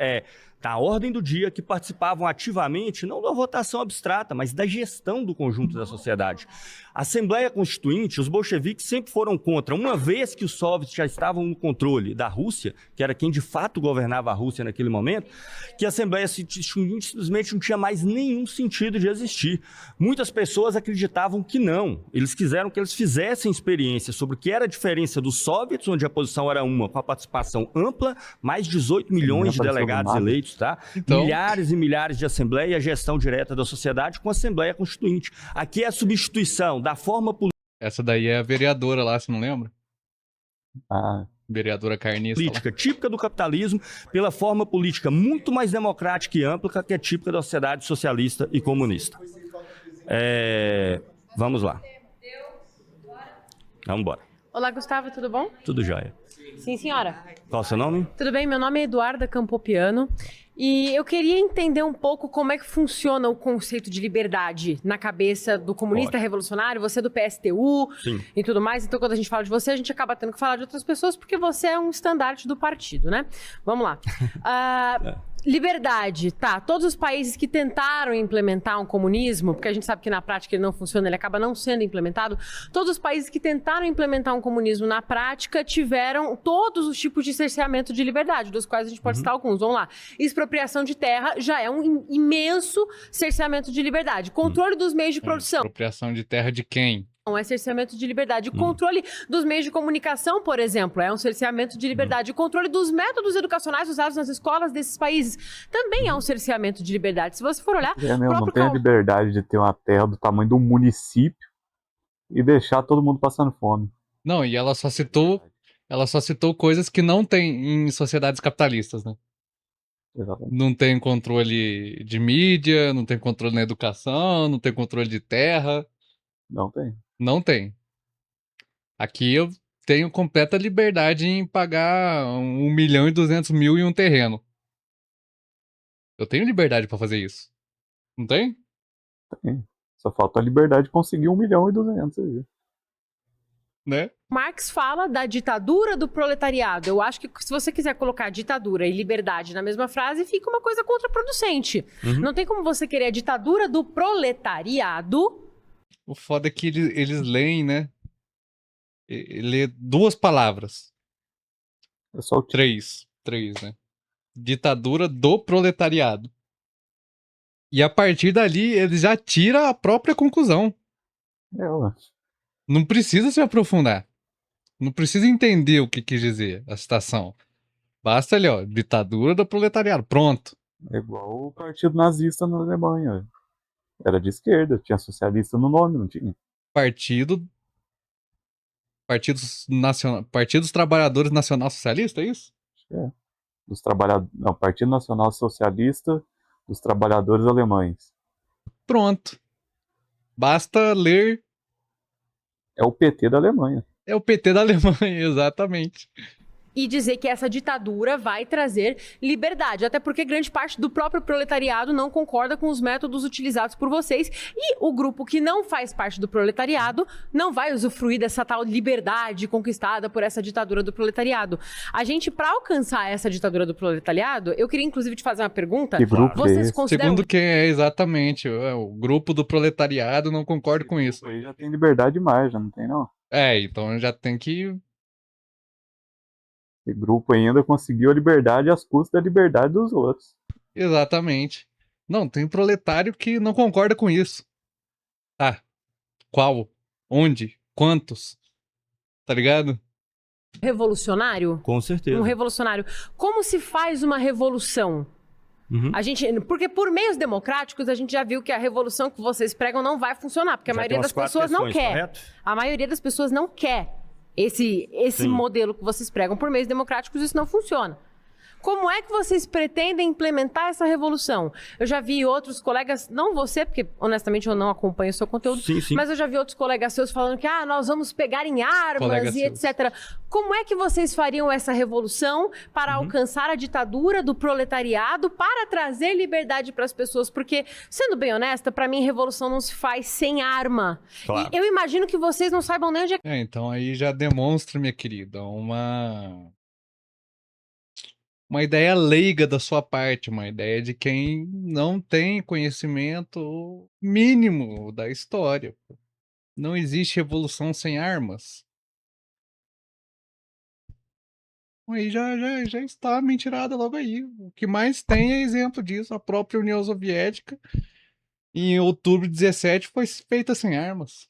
da ordem do dia, que participavam ativamente, não da votação abstrata, mas da gestão do conjunto da sociedade. A Assembleia Constituinte, os bolcheviques sempre foram contra, uma vez que os soviets já estavam no controle da Rússia, que era quem de fato governava a Rússia naquele momento, que a Assembleia simplesmente não tinha mais nenhum sentido de existir. Muitas pessoas acreditavam que não. Eles quiseram que eles fizessem experiência sobre o que era a diferença dos soviets, onde a posição era uma, com a participação ampla, mais 18 milhões de delegados eleitos, tá? Então... milhares e milhares de assembleia e a gestão direta da sociedade com a Assembleia Constituinte. Aqui é a substituição da forma política. Essa daí é a vereadora lá, você não lembra? Vereadora carnista. Política típica do capitalismo pela forma política muito mais democrática e ampla que é típica da sociedade socialista e comunista. Vamos lá. Vamos embora. Olá, Gustavo, tudo bom? Tudo jóia. Sim, senhora. Qual é o seu nome? Tudo bem, meu nome é Eduarda Campopiano e eu queria entender um pouco como é que funciona o conceito de liberdade na cabeça do comunista revolucionário, você é do PSTU e tudo mais, então quando a gente fala de você, a gente acaba tendo que falar de outras pessoas porque você é um estandarte do partido, né? Vamos lá. Liberdade, tá. Todos os países que tentaram implementar um comunismo, porque a gente sabe que na prática ele não funciona, ele acaba não sendo implementado. Todos os países que tentaram implementar um comunismo na prática tiveram todos os tipos de cerceamento de liberdade, dos quais a gente pode citar alguns. Vamos lá. Expropriação de terra já é um imenso cerceamento de liberdade. Controle dos meios de produção. Expropriação de terra de quem? Não é cerceamento de liberdade. O controle dos meios de comunicação, por exemplo, é um cerceamento de liberdade. O controle dos métodos educacionais usados nas escolas desses países também é um cerceamento de liberdade. Se você for olhar... Não tem a liberdade de ter uma terra do tamanho de um município e deixar todo mundo passando fome. Não, e ela só citou coisas que não tem em sociedades capitalistas, né? Exatamente. Não tem controle de mídia, não tem controle na educação, não tem controle de terra. Não tem. Não tem. Aqui eu tenho completa liberdade em pagar 1.200.000 em um terreno. Eu tenho liberdade pra fazer isso. Não tem? Tem. Só falta a liberdade de conseguir 1.200.000 aí. Né? Marx fala da ditadura do proletariado. Eu acho que se você quiser colocar ditadura e liberdade na mesma frase, fica uma coisa contraproducente. Não tem como você querer a ditadura do proletariado. O foda é que eles leem, né? Lê duas palavras. É só o três, né? Ditadura do proletariado. E a partir dali, eles já tiram a própria conclusão. Não precisa se aprofundar. Não precisa entender o que quis dizer a citação. Basta ali, ó, ditadura do proletariado. Pronto. É igual o partido nazista na Alemanha. Era de esquerda, tinha socialista no nome, não tinha? Partidos Trabalhadores Nacional Socialista, é isso? É. Não, Partido Nacional Socialista dos Trabalhadores Alemães. Pronto. Basta ler. É o PT da Alemanha. É o PT da Alemanha, exatamente. E dizer que essa ditadura vai trazer liberdade. Até porque grande parte do próprio proletariado não concorda com os métodos utilizados por vocês. E o grupo que não faz parte do proletariado não vai usufruir dessa tal liberdade conquistada por essa ditadura do proletariado. A gente, para alcançar essa ditadura do proletariado, eu queria inclusive te fazer uma pergunta. Que grupo vocês consideram... Segundo quem é exatamente, o grupo do proletariado não concorda com isso. Aí já tem liberdade demais, já não tem não. Então já tem que... Esse grupo ainda conseguiu a liberdade às custas da liberdade dos outros. Exatamente. Não, tem proletário que não concorda com isso. Tá. Qual? Onde? Quantos? Tá ligado? Revolucionário? Com certeza. Um revolucionário. Como se faz uma revolução? Porque por meios democráticos a gente já viu que a revolução que vocês pregam não vai funcionar, porque a maioria das pessoas não quer. Correto? A maioria das pessoas não quer. Esse modelo que vocês pregam por meios democráticos, isso não funciona. Como é que vocês pretendem implementar essa revolução? Eu já vi outros colegas, não você, porque honestamente eu não acompanho o seu conteúdo, mas eu já vi outros colegas seus falando que nós vamos pegar em armas e etc. Como é que vocês fariam essa revolução para alcançar a ditadura do proletariado, para trazer liberdade para as pessoas? Porque, sendo bem honesta, para mim revolução não se faz sem arma. Claro. E eu imagino que vocês não saibam nem onde é... Então aí já demonstra, minha querida, uma ideia leiga da sua parte, uma ideia de quem não tem conhecimento mínimo da história. Não existe revolução sem armas. Aí já está mentirada logo aí. O que mais tem é exemplo disso. A própria União Soviética, em outubro de 17, foi feita sem armas.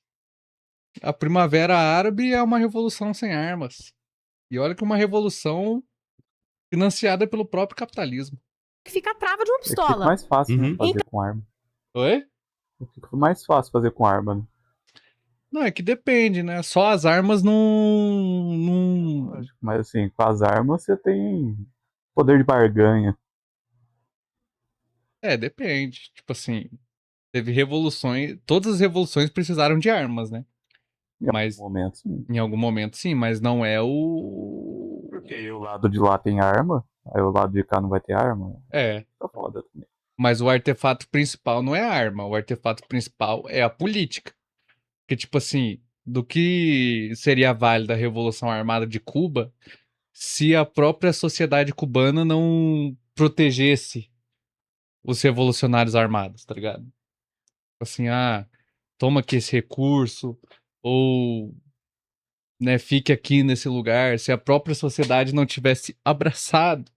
A Primavera Árabe é uma revolução sem armas. E olha que uma revolução financiada pelo próprio capitalismo. Fica a trava de uma pistola. Fica mais fácil fazer com arma. Oi? Fica mais fácil fazer com arma, né? Não, é que depende, né? Só as armas não... Mas assim, com as armas você tem poder de barganha. Depende. Tipo assim, teve revoluções... Todas as revoluções precisaram de armas, né? Em algum momento, sim. Mas não é o... Porque o lado de lá tem arma, aí o lado de cá não vai ter arma. Tá foda também. Mas o artefato principal não é a arma. O artefato principal é a política. Porque, tipo assim, do que seria válida a Revolução Armada de Cuba se a própria sociedade cubana não protegesse os revolucionários armados, tá ligado? Assim, toma aqui esse recurso, ou, né, fique aqui nesse lugar, se a própria sociedade não tivesse abraçado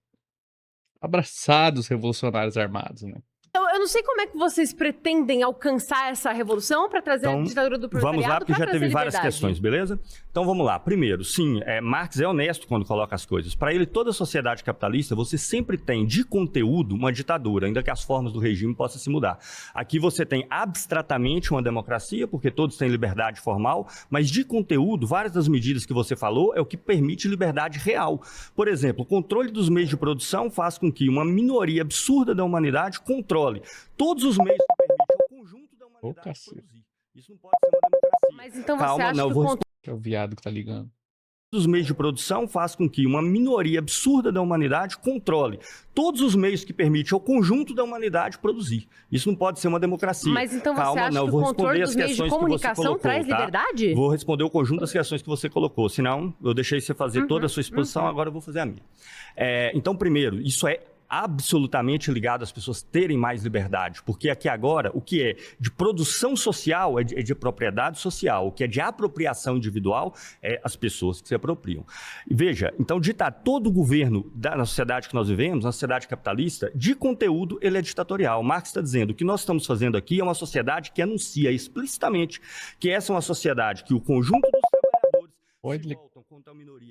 os revolucionários armados, né? Eu não sei como é que vocês pretendem alcançar essa revolução para trazer a ditadura do proletariado. Vamos lá, porque já teve várias liberdade. questões, beleza? Então vamos lá. Primeiro, sim, Marx é honesto quando coloca as coisas. Para ele, toda sociedade capitalista, você sempre tem de conteúdo uma ditadura, ainda que as formas do regime possam se mudar. Aqui você tem abstratamente uma democracia, porque todos têm liberdade formal, mas de conteúdo, várias das medidas que você falou é o que permite liberdade real. Por exemplo, o controle dos meios de produção faz com que uma minoria absurda da humanidade controle todos os meios que permitem o conjunto da humanidade produzir. Isso não pode ser uma democracia. Mas então você acha que É o viado que tá ligando. Os meios de produção faz com que uma minoria absurda da humanidade controle todos os meios que permitem ao conjunto da humanidade produzir. Isso não pode ser uma democracia. Mas então você acha que o controle dos meios de comunicação traz liberdade? Vou responder o conjunto das questões que você colocou. Senão, eu deixei você fazer toda a sua exposição, agora eu vou fazer a minha. Então, primeiro, isso é absolutamente ligado às pessoas terem mais liberdade, porque aqui agora, o que é de produção social é de propriedade social, o que é de apropriação individual é as pessoas que se apropriam. E veja, então, todo o governo na sociedade que nós vivemos, na sociedade capitalista, de conteúdo, ele é ditatorial. Marx está dizendo, o que nós estamos fazendo aqui é uma sociedade que anuncia explicitamente que essa é uma sociedade que o conjunto dos trabalhadores se voltam contra a minoria.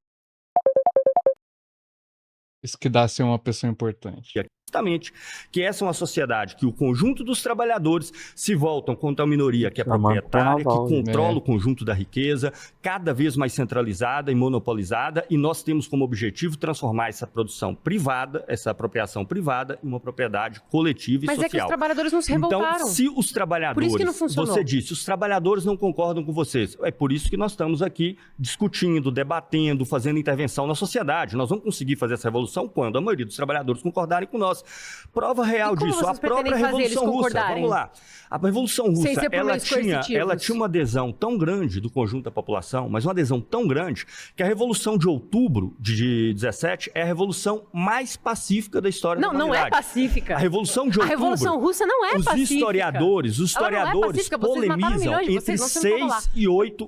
Isso que dá a ser uma pessoa importante. Justamente, que essa é uma sociedade que o conjunto dos trabalhadores se voltam contra a minoria que é proprietária, que controla o conjunto da riqueza, cada vez mais centralizada e monopolizada, e nós temos como objetivo transformar essa produção privada, essa apropriação privada, em uma propriedade coletiva e social. Mas é que os trabalhadores não se revoltaram. Então, se os trabalhadores... Por isso que não funcionou. Você disse, os trabalhadores não concordam com vocês. É por isso que nós estamos aqui discutindo, debatendo, fazendo intervenção na sociedade. Nós vamos conseguir fazer essa revolução quando a maioria dos trabalhadores concordarem com nós. Prova real disso, a própria Revolução Russa. Vamos lá. A Revolução Russa, ela tinha uma adesão tão grande do conjunto da população, mas uma adesão tão grande, que a Revolução de Outubro de 17 é a revolução mais pacífica da história da humanidade. Não é pacífica. A Revolução de Outubro... A Revolução Russa não é pacífica. Os historiadores polemizam entre 6 e 8...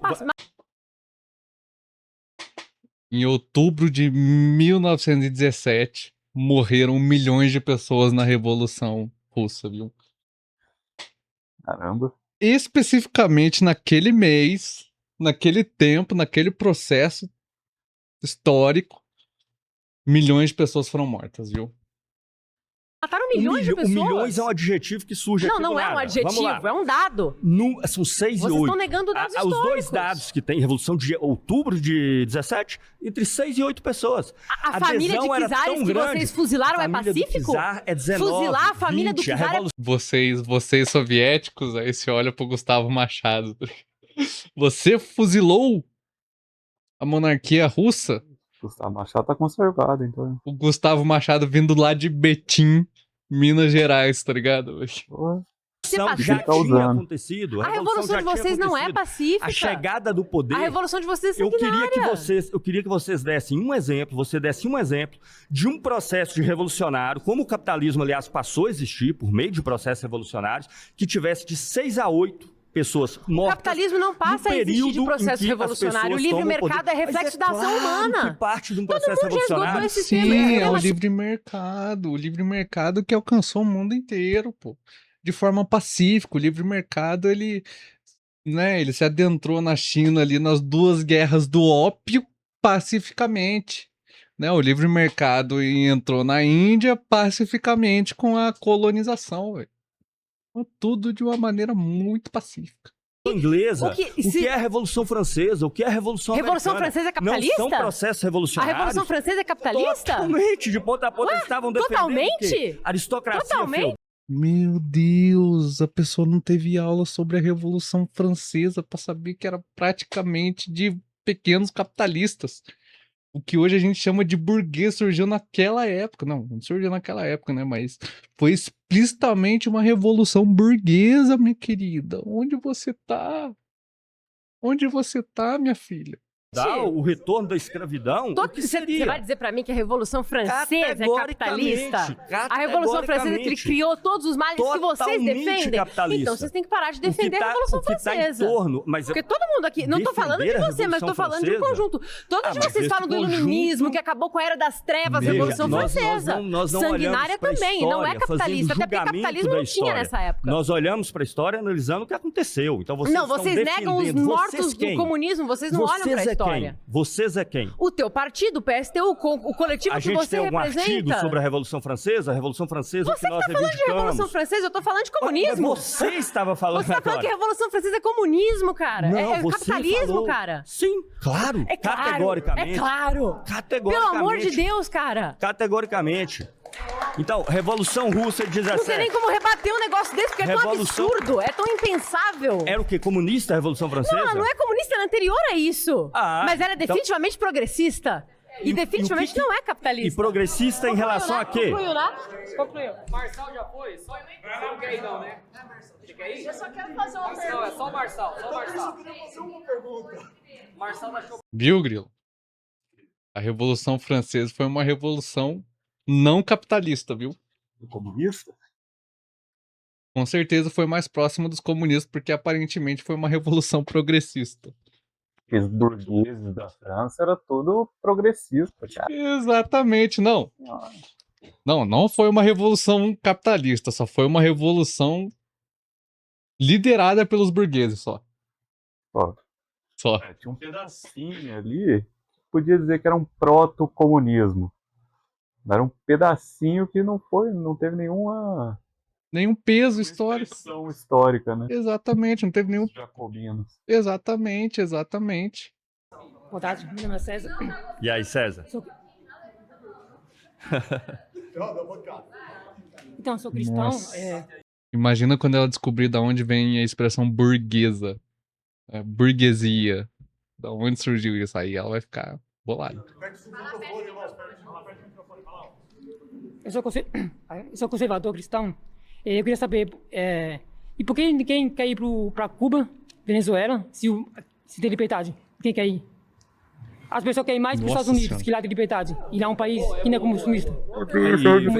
Em outubro de 1917, morreram milhões de pessoas na Revolução Russa, viu? Caramba. Especificamente naquele mês, naquele tempo, naquele processo histórico, milhões de pessoas foram mortas, viu? Mataram milhões de pessoas? Milhões é um adjetivo que surge aqui do Não é um adjetivo, é um dado. São 6 e 8. Vocês estão negando dados históricos. Os dois dados que tem, Revolução de Outubro de 17, entre 6 e 8 pessoas. A família de Czares que vocês fuzilaram é pacífico? É 19, fuzilar a família 20, do Czar Vocês soviéticos, aí você olha pro Gustavo Machado. Você fuzilou a monarquia russa? Gustavo Machado tá conservado, então. O Gustavo Machado vindo lá de Betim, Minas Gerais, tá ligado? Já tinha acontecido. A revolução de vocês não é pacífica. A chegada do poder. A revolução de vocês é sanguinária. Eu queria que vocês dessem um exemplo, de um processo de revolucionário, como o capitalismo, aliás, passou a existir por meio de processos revolucionários, que tivesse de 6 a 8 pessoas mortas. O capitalismo não passa a existir de processo revolucionário. O livre mercado é reflexo da ação humana. Que parte de um processo revolucionário. Sim, é o livre mercado. O livre mercado que alcançou o mundo inteiro, pô. De forma pacífica. O livre mercado, ele se adentrou na China ali nas 2 guerras do ópio pacificamente. Né? O livre mercado entrou na Índia pacificamente com a colonização, velho. Tudo de uma maneira muito pacífica. Inglesa, o que é a Revolução Francesa, o que é a Revolução Revolução Americana. Francesa é capitalista? Não são processos revolucionários. A Revolução Francesa é capitalista? Totalmente, de ponta a ponta. Eles estavam defendendo totalmente? Aristocracia. Totalmente? Meu Deus, a pessoa não teve aula sobre a Revolução Francesa para saber que era praticamente de pequenos capitalistas. O que hoje a gente chama de burguês surgiu naquela época. Não surgiu naquela época, né? Mas foi explicitamente uma revolução burguesa, minha querida. Onde você tá? Onde você tá, minha filha? o retorno da escravidão, o que seria? Você vai dizer pra mim que a Revolução Francesa é capitalista? A Revolução Francesa que criou todos os males que vocês defendem? Capitalista. Então vocês têm que parar de defender a Revolução Francesa. Mas porque todo mundo aqui, não tô falando de você, mas tô falando de um conjunto. Todos vocês falam do iluminismo, que acabou com a Era das Trevas, a Revolução Francesa. Nós não sanguinária também, história, não é capitalista, até porque capitalismo não tinha nessa época. Nós olhamos pra história analisando o que aconteceu. Então vocês negam os mortos do comunismo, vocês não olham pra história. Vocês é quem? O teu partido, o PSTU, o coletivo que você representa. A gente tem algum artigo sobre a Revolução Francesa? A Revolução Francesa você que nós falando de Revolução Francesa, eu tô falando de comunismo. Você estava falando Você tá falando que a Revolução Francesa é comunismo, cara. Não, é capitalismo, falou. cara. Sim, claro. É claro. Categoricamente. É claro. Categoricamente. Pelo amor de Deus, cara. Categoricamente. Então, Revolução Russa de 17. Não tem nem como rebater um negócio desse, porque é tão absurdo, é tão impensável. Era o quê? Comunista a Revolução Francesa? Não, ela não é comunista, ela é anterior a isso. Mas ela é definitivamente progressista. E definitivamente não é capitalista. E progressista em relação a quê? Concluiu, né? Concluiu. Marçal já foi? Você não quer ir não, né? Você quer ir? Eu só quero fazer uma pergunta. Não, é só o Marçal, só o Marçal. Marçal da Chopp. Viu, Grilo? A Revolução Francesa foi uma revolução não capitalista, viu? Comunista? Com certeza foi mais próxima dos comunistas, porque aparentemente foi uma revolução progressista. Os burgueses da França era tudo progressista, cara. Exatamente, não. Não foi uma revolução capitalista, só foi uma revolução liderada pelos burgueses, só. Tinha um pedacinho ali, podia dizer que era um proto-comunismo. Era um pedacinho que não teve nenhum peso histórico. Histórica, né? Exatamente, não teve nenhum. Jacobinos. Exatamente. Boa tarde, meu nome é César. E aí, César? Então, sou cristão. Imagina quando ela descobrir de onde vem a expressão burguesa. Burguesia. Da onde surgiu isso aí? Ela vai ficar bolada. Eu sou conservador cristão. Eu queria saber, e por que ninguém quer ir para Cuba, Venezuela, se tem liberdade? Quem quer ir? As pessoas querem mais para os Estados Unidos, que lá tem liberdade. E lá é um país que não é comunista.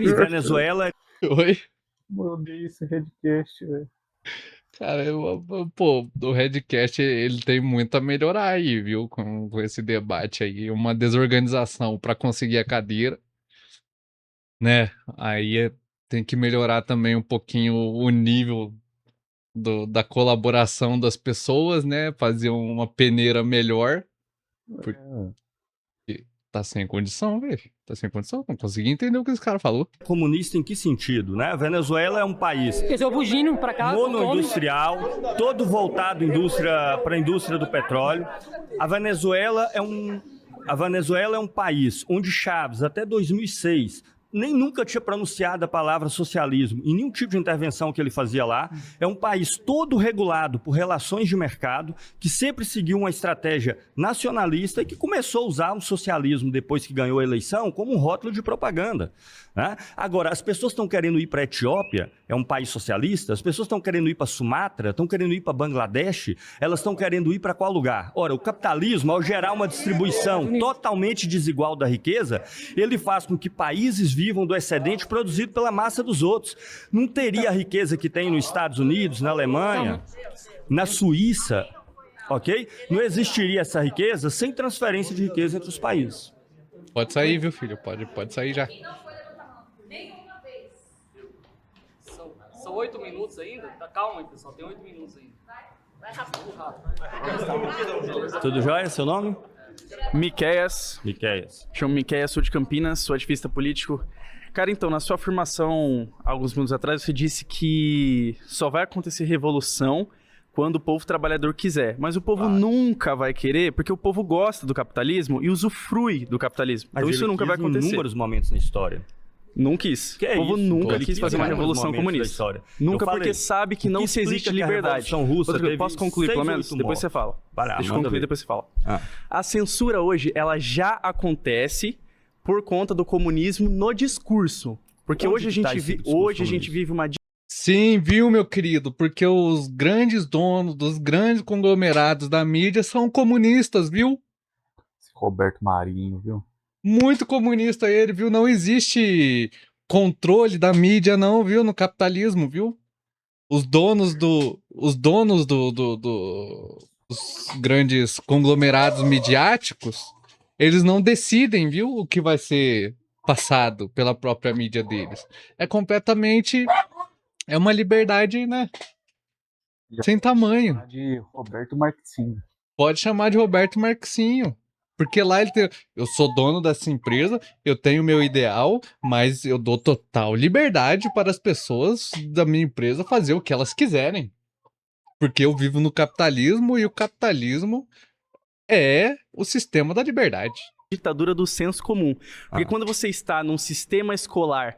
E Venezuela... Oi? Eu odeio esse Redcast, velho. Cara, o Redcast, ele tem muito a melhorar aí, viu? Com esse debate aí. Uma desorganização para conseguir a cadeira. Né? Aí tem que melhorar também um pouquinho o nível da colaboração das pessoas, né? Fazer uma peneira melhor. Porque tá sem condição, velho. Tá sem condição. Não consegui entender o que esse cara falou. Comunista em que sentido, né? A Venezuela é um país monoindustrial, todo voltado para a indústria do petróleo. A Venezuela é um país onde Chávez, até 2006... nem nunca tinha pronunciado a palavra socialismo em nenhum tipo de intervenção que ele fazia lá. É um país todo regulado por relações de mercado, que sempre seguiu uma estratégia nacionalista e que começou a usar o socialismo depois que ganhou a eleição como um rótulo de propaganda. Né? Agora, as pessoas estão querendo ir para a Etiópia, é um país socialista, as pessoas estão querendo ir para Sumatra, estão querendo ir para Bangladesh, elas estão querendo ir para qual lugar? Ora, o capitalismo, ao gerar uma distribuição totalmente desigual da riqueza, ele faz com que países vivam do excedente produzido pela massa dos outros. Não teria a riqueza que tem nos Estados Unidos, na Alemanha, na Suíça, ok? Não existiria essa riqueza sem transferência de riqueza entre os países. Pode sair, viu, filho? Pode sair já. São 8 minutos ainda? Tá, calma aí, pessoal, tem 8 minutos ainda. Vai rápido. Tudo jóia? Seu nome? Miqueias. Chamo Miqueias, sou de Campinas, sou ativista político. Cara, então, na sua afirmação, alguns minutos atrás, você disse que só vai acontecer revolução quando o povo trabalhador quiser. Mas o povo nunca vai querer, porque o povo gosta do capitalismo e usufrui do capitalismo. Mas então isso nunca vai acontecer. Inúmeros momentos na história. Não quis. O povo nunca quis fazer uma revolução comunista. Nunca, porque sabe que não se existe liberdade. Posso concluir, pelo menos? Depois você fala. Deixa eu concluir, depois você fala. A censura hoje, ela já acontece por conta do comunismo no discurso. Porque hoje a gente vive uma... Sim, viu, meu querido? Porque os grandes donos dos grandes conglomerados da mídia são comunistas, viu? Roberto Marinho, viu? Muito comunista ele, viu? Não existe controle da mídia, não, viu? No capitalismo, viu? Os donos dos grandes conglomerados midiáticos, eles não decidem, viu? O que vai ser passado pela própria mídia deles. É completamente... É uma liberdade, né? Sem tamanho. De Roberto Marquinhos. Pode chamar de Roberto Marquinhos. Porque lá ele tem... Eu sou dono dessa empresa, eu tenho meu ideal, mas eu dou total liberdade para as pessoas da minha empresa fazer o que elas quiserem. Porque eu vivo no capitalismo e o capitalismo é o sistema da liberdade. Ditadura do senso comum. Porque quando você está num sistema escolar...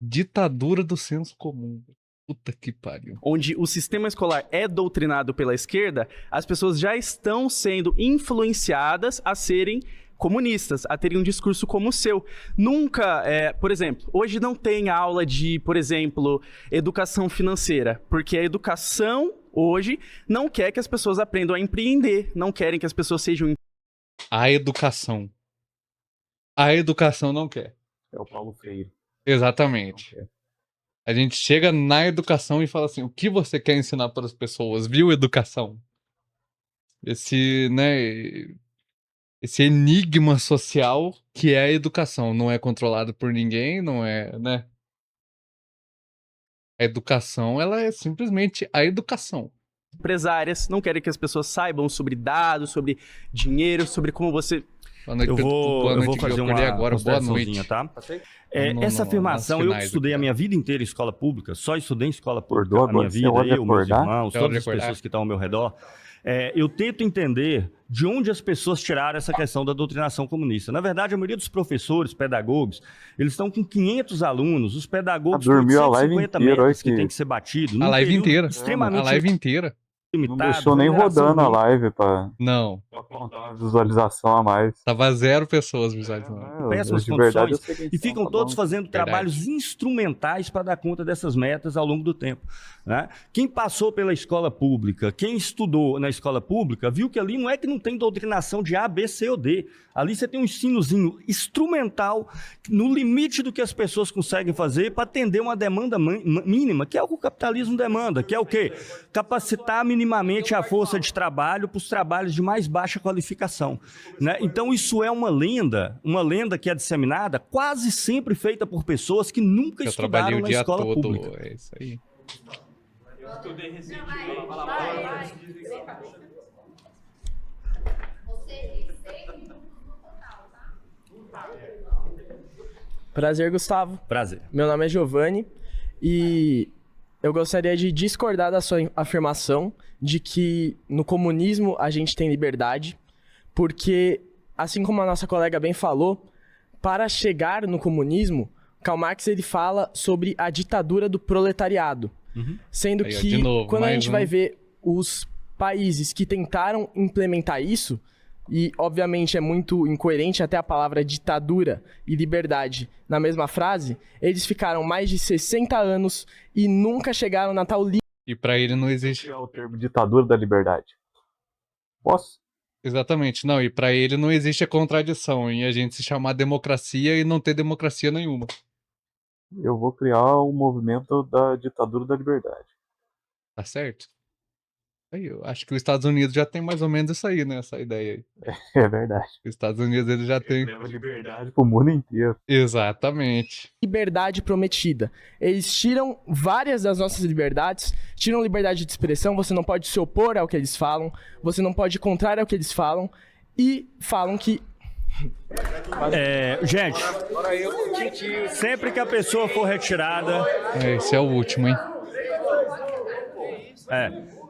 Ditadura do senso comum. Puta que pariu. Onde o sistema escolar é doutrinado pela esquerda, as pessoas já estão sendo influenciadas a serem comunistas, a terem um discurso como o seu. Nunca, por exemplo, hoje não tem aula de, por exemplo, educação financeira, porque a educação hoje não quer que as pessoas aprendam a empreender, não querem que as pessoas sejam... A educação não quer. É o Paulo Freire. Exatamente. A gente chega na educação e fala assim, o que você quer ensinar para as pessoas? Viu, educação? Esse enigma social que é a educação. Não é controlado por ninguém, não é, né? A educação, ela é simplesmente a educação. Empresárias não querem que as pessoas saibam sobre dados, sobre dinheiro, sobre como você... Eu vou fazer uma consideraçãozinha, tá? Essa afirmação, eu estudei a minha vida inteira em escola pública, só estudei em escola pública a minha vida, eu, meus irmãos, todas as pessoas que estão ao meu redor. Eu tento entender de onde as pessoas tiraram essa questão da doutrinação comunista. Na verdade, a maioria dos professores, pedagogos, eles estão com 500 alunos, os pedagogos com 150 metros que tem que ser batido. A live inteira. Extremamente a live inteira. Não deixou nem rodando a live pra contar uma visualização a mais. Tava 0 pessoas visualizando. Péssimas condições. E ficam todos fazendo trabalhos instrumentais para dar conta dessas metas ao longo do tempo. Né? Quem passou pela escola pública, quem estudou na escola pública, viu que ali não é que não tem doutrinação de A, B, C ou D. Ali você tem um ensinozinho instrumental no limite do que as pessoas conseguem fazer para atender uma demanda mínima, que é o que o capitalismo demanda, que é o quê? Capacitar minimamente a força de trabalho para os trabalhos de mais baixa qualificação. Né? Então isso é uma lenda que é disseminada, quase sempre feita por pessoas que nunca estudaram na escola pública. É isso aí. Eu estudei recentemente. Prazer, Gustavo. Prazer. Meu nome é Giovanni e eu gostaria de discordar da sua afirmação de que no comunismo a gente tem liberdade, porque, assim como a nossa colega bem falou, para chegar no comunismo, Karl Marx ele fala sobre a ditadura do proletariado. Sendo aí, que, novo, quando a gente vai ver os países que tentaram implementar isso, e obviamente é muito incoerente até a palavra ditadura e liberdade na mesma frase, eles ficaram mais de 60 anos e nunca chegaram na tal E para ele não existe... É o termo ditadura da liberdade. Posso? Exatamente. Não, e para ele não existe a contradição em a gente se chamar democracia e não ter democracia nenhuma. Eu vou criar o movimento da ditadura da liberdade. Tá certo? Aí, eu acho que os Estados Unidos já tem mais ou menos isso aí, né? Essa ideia aí. É verdade. Os Estados Unidos eles já têm... Leva liberdade pro mundo inteiro. Exatamente. Liberdade prometida. Eles tiram várias das nossas liberdades, tiram liberdade de expressão, você não pode se opor ao que eles falam, você não pode ir contrário ao que eles falam, e falam que... Gente, sempre que a pessoa for retirada... Esse é o último, hein?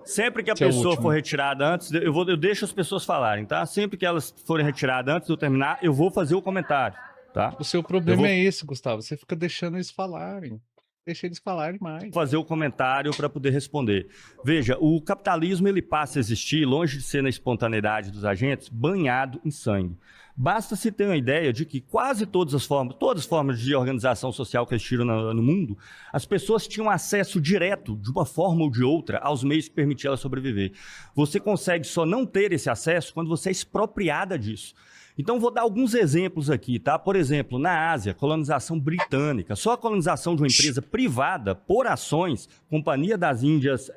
Sempre que a pessoa for retirada antes, eu deixo as pessoas falarem, tá? Sempre que elas forem retiradas antes de eu terminar, eu vou fazer o comentário, tá? O seu problema é esse, Gustavo. Você fica deixando eles falarem. Deixa eles falarem mais. Fazer o comentário para poder responder. Veja, o capitalismo ele passa a existir, longe de ser na espontaneidade dos agentes, banhado em sangue. Basta se ter uma ideia de que quase todas as formas de organização social que existiram no mundo, as pessoas tinham acesso direto, de uma forma ou de outra, aos meios que permitiam ela sobreviver. Você consegue só não ter esse acesso quando você é expropriada disso. Então, vou dar alguns exemplos aqui, tá? Por exemplo, na Ásia, colonização britânica. Só a colonização de uma empresa privada por ações, Companhia das Índias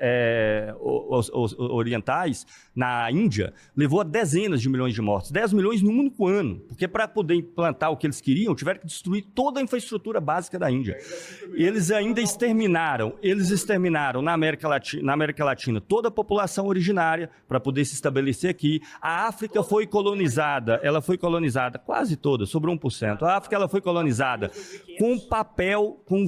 Orientais, na Índia, levou a dezenas de milhões de mortos. 10 milhões num único ano. Porque para poder implantar o que eles queriam, tiveram que destruir toda a infraestrutura básica da Índia. Eles ainda exterminaram na América Latina toda a população originária para poder se estabelecer aqui. A África foi colonizada, quase toda, sobrou 1%. A África ela foi colonizada com papel, com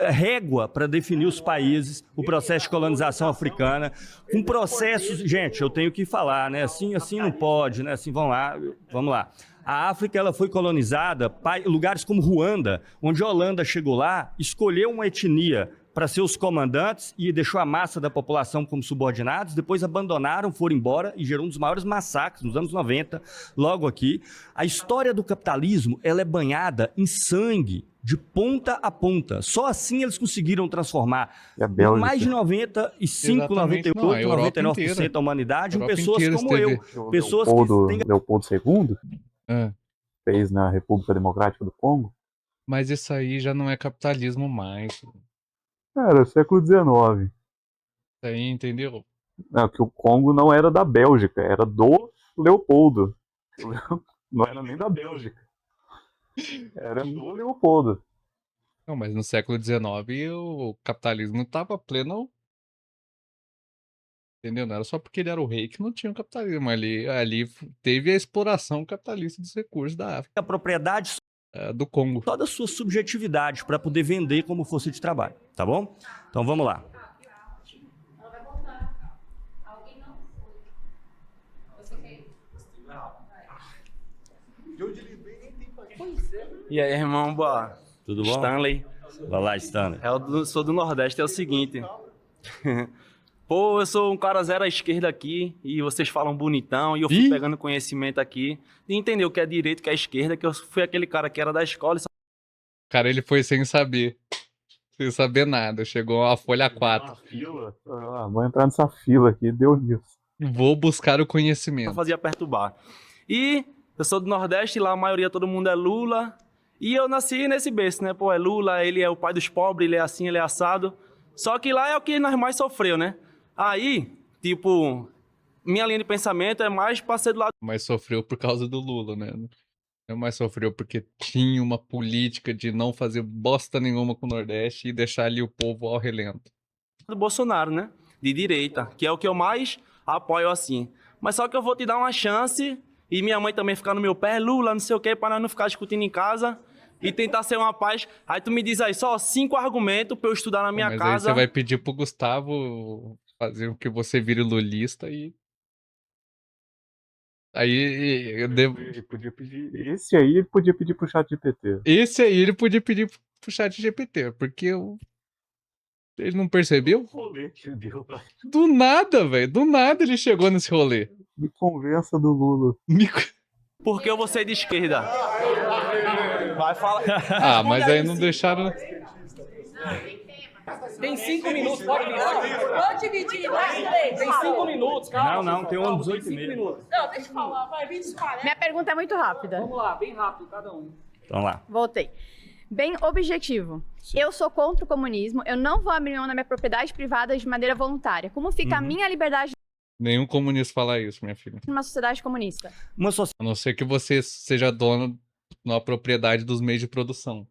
régua para definir os países, o processo de colonização africana, com processos... Gente, eu tenho que falar, né? Assim não pode, né? Assim, vamos lá. A África ela foi colonizada, lugares como Ruanda, onde a Holanda chegou lá, escolheu uma etnia para ser os comandantes e deixou a massa da população como subordinados, depois abandonaram, foram embora e gerou um dos maiores massacres nos anos 90, logo aqui. A história do capitalismo ela é banhada em sangue, de ponta a ponta. Só assim eles conseguiram transformar mais de 95, 98, 99% da humanidade em pessoas como eu. Pessoas que têm... Leopoldo II fez na República Democrática do Congo. Mas isso aí já não é capitalismo mais. Era século XIX. Aí, entendeu? Não, que o Congo não era da Bélgica, era do Leopoldo. Não era nem da Bélgica. Era do Leopoldo. Não, mas no século XIX o capitalismo estava pleno. Entendeu? Não era só porque ele era o rei que não tinha o capitalismo. Ali teve a exploração capitalista dos recursos da África. A propriedade do Congo. Toda a sua subjetividade para poder vender como força de trabalho, tá bom? Então vamos lá. E aí, irmão, boa. Tudo bom? Stanley. Vai lá, Stanley. Sou do Nordeste, é o seguinte. Pô, eu sou um cara zero à esquerda aqui e vocês falam bonitão e eu fui pegando conhecimento aqui e entender o que é direito, o que é esquerda, que eu fui aquele cara que era da escola. Cara, ele foi sem saber. Sem saber nada. Chegou a folha 4. Vou entrar nessa fila aqui, deu isso. Vou buscar o conhecimento. Eu fazia perturbar. E eu sou do Nordeste, lá a maioria, todo mundo é Lula. E eu nasci nesse berço, né? Pô, é Lula, ele é o pai dos pobres, ele é assim, ele é assado. Só que lá é o que nós mais sofreu, né? Aí, tipo, minha linha de pensamento é mais pra ser do lado... Mas sofreu por causa do Lula, né? Não mais sofreu porque tinha uma política de não fazer bosta nenhuma com o Nordeste e deixar ali o povo ao relento. Do Bolsonaro, né? De direita, que é o que eu mais apoio assim. Mas só que eu vou te dar uma chance e minha mãe também ficar no meu pé, Lula, não sei o quê, pra nós não ficar discutindo em casa e tentar ser uma paz. Aí tu me diz aí, só 5 argumentos pra eu estudar na minha casa. Mas aí você vai pedir pro Gustavo fazer com que você vire lulista e... Aí eu devo... Esse aí ele podia pedir pro ChatGPT. Esse aí ele podia pedir pro ChatGPT, porque ele não percebeu? Do nada, velho. Do nada ele chegou nesse rolê. Me convença do Lula. Porque eu vou ser de esquerda. Vai falar. Ah, mas aí não deixaram... Tem 5 minutos, pode virar? Pode dividir, vai. Tem 5 minutos, calma. Não, tem 18,5. Não, deixa eu falar, vai, 20, Minha pergunta é muito rápida. Vamos lá, bem rápido, cada um. Vamos lá. Voltei. Bem objetivo. Sim. Eu sou contra o comunismo, eu não vou abrir mão da minha propriedade privada de maneira voluntária. Como fica a minha liberdade... Nenhum comunista fala isso, minha filha. Numa sociedade comunista. A não ser que você seja dono na propriedade dos meios de produção.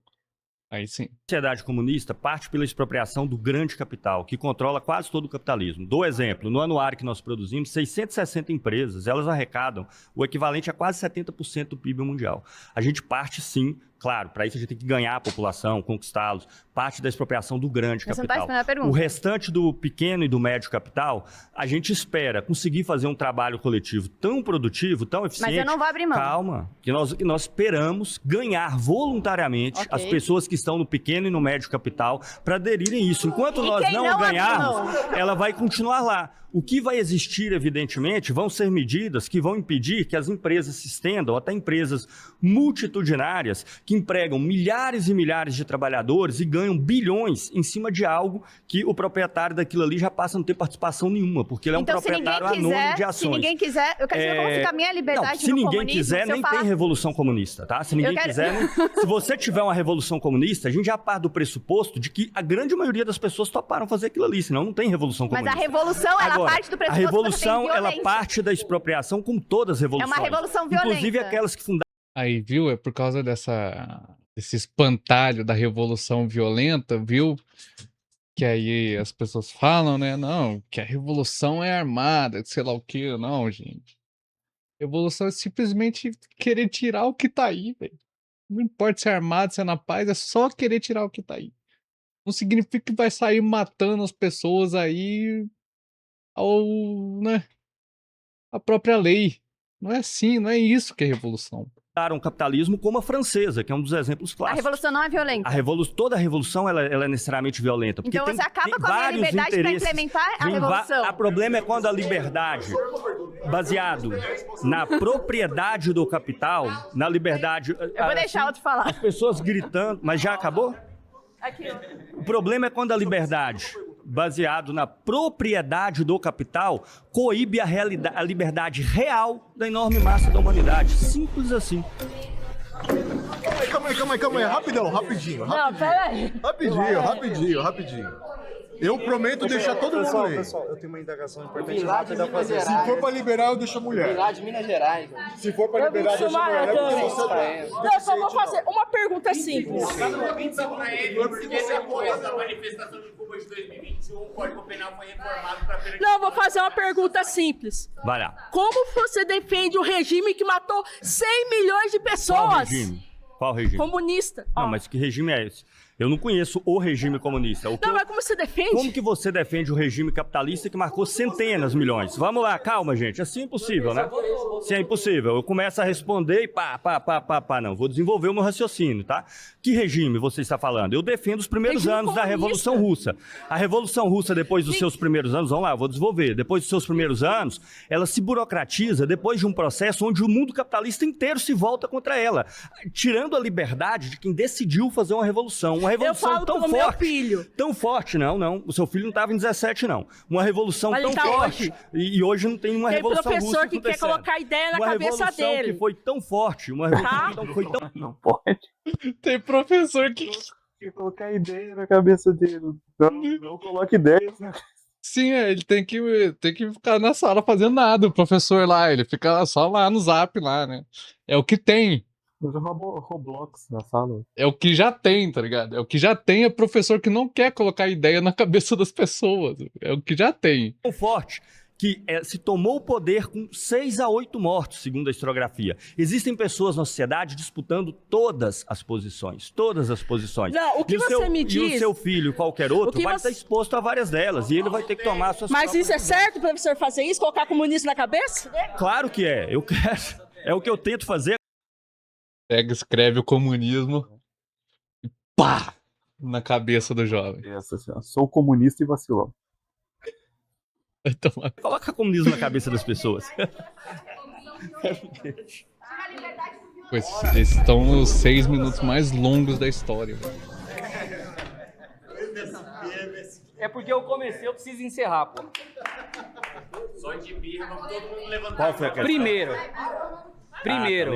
Aí sim. A sociedade comunista parte pela expropriação do grande capital, que controla quase todo o capitalismo. Dou exemplo, no anuário que nós produzimos, 660 empresas, elas arrecadam o equivalente a quase 70% do PIB mundial. A gente parte sim, claro, para isso a gente tem que ganhar a população, conquistá-los, parte da expropriação do grande Mas capital. Você não tá respondendo a pergunta. O restante do pequeno e do médio capital, a gente espera conseguir fazer um trabalho coletivo tão produtivo, tão eficiente. Mas eu não vou abrir mão. Calma, que nós esperamos ganhar voluntariamente as pessoas que estão no pequeno e no médio capital para aderirem a isso. Enquanto nós não ganharmos, ela vai continuar lá. O que vai existir, evidentemente, vão ser medidas que vão impedir que as empresas se estendam, até empresas multitudinárias, que que empregam milhares e milhares de trabalhadores e ganham bilhões em cima de algo que o proprietário daquilo ali já passa a não ter participação nenhuma, porque ele é um proprietário anônimo de ações. Se ninguém quiser, eu quero saber como fica a minha liberdade se ninguém quiser, nem tem revolução comunista, tá? Se ninguém quiser, se você tiver uma revolução comunista, a gente já parte do pressuposto de que a grande maioria das pessoas toparam fazer aquilo ali, senão não tem revolução comunista. Mas a revolução, ela parte do pressuposto. A revolução, ela parte da expropriação, como todas as revoluções. É uma revolução violenta. Inclusive aquelas que fundaram. Aí, viu? É por causa desse espantalho da revolução violenta, viu? Que aí as pessoas falam, né? Não, que a revolução é armada, sei lá o quê. Não, gente. Revolução é simplesmente querer tirar o que tá aí, velho. Não importa se é armado, se é na paz, é só querer tirar o que tá aí. Não significa que vai sair matando as pessoas aí né? A própria lei. Não é assim, não é isso que é revolução. O capitalismo como a francesa, que é um dos exemplos clássicos. A revolução não é violenta. Toda a revolução ela é necessariamente violenta. Porque então você acaba com a minha liberdade para implementar a revolução. O problema é quando a liberdade, baseado na propriedade do capital, na liberdade... Eu vou deixar outro falar. As pessoas gritando... Mas já acabou? Aqui, ó. O problema é quando a liberdade, baseado na propriedade do capital, coíbe a liberdade real da enorme massa da humanidade. Simples assim. Calma aí. Rapidinho. Não, peraí. Rapidinho. Eu prometo deixar todo mundo aí. Pessoal, eu tenho uma indagação importante. Se for pra liberar, eu deixo a mulher. Vila de Minas Gerais. Se for pra liberar, eu deixo a mulher. Eu só vou fazer uma pergunta simples. Não, vou fazer uma pergunta simples. Vai lá. Como você defende um regime que matou 100 milhões de pessoas? Qual regime? Comunista. Não, mas que regime é esse? Eu não conheço o regime comunista. Mas como você defende? Como que você defende o regime capitalista que marcou centenas de milhões? Vamos lá, calma, gente. Assim é impossível, né? Se é impossível. Eu começo a responder e não. Vou desenvolver o meu raciocínio, tá? Que regime você está falando? Eu defendo os primeiros anos da Revolução Russa. A Revolução Russa, depois dos seus primeiros anos, vamos lá, eu vou desenvolver. Depois dos seus primeiros anos, ela se burocratiza depois de um processo onde o mundo capitalista inteiro se volta contra ela, tirando a liberdade de quem decidiu fazer uma revolução. Uma revolução tão forte. Meu filho. Tão forte, não. O seu filho não estava em 17, não. Uma revolução tão forte. E hoje não tem uma revolução russa. Tem professor que quer colocar ideia na cabeça dele. Uma revolução que foi tão forte. Uma revolução que foi tão... Não pode. Tem professor que colocar ideia na cabeça dele. Não coloca ideias, né? Sim, ele tem que ficar na sala fazendo nada. O professor lá, ele fica só lá no Zap lá, né? É o que tem. Usa Roblox na sala. É o que já tem, tá ligado? É o que já tem, é professor que não quer colocar ideia na cabeça das pessoas. É o que já tem. Tão forte que se tomou o poder com 6 a 8 mortos, segundo a historiografia. Existem pessoas na sociedade disputando todas as posições. Todas as posições. Não, o que você me diz... E o seu filho, qualquer outro, vai estar exposto a várias delas. E ele vai ter que tomar as suas Mas isso é certo, professor, fazer isso? Colocar comunista na cabeça? Claro que é. Eu quero. É o que eu tento fazer. Pega, escreve o comunismo e pá! Na cabeça do jovem. Sou comunista e vacilou. Então, coloca comunismo na cabeça das pessoas. Pois, esses estão os 6 minutos mais longos da história. É porque eu comecei, eu preciso encerrar, pô. Só de birra, vamos todo mundo levantar. Qual foi a questão? Primeiro,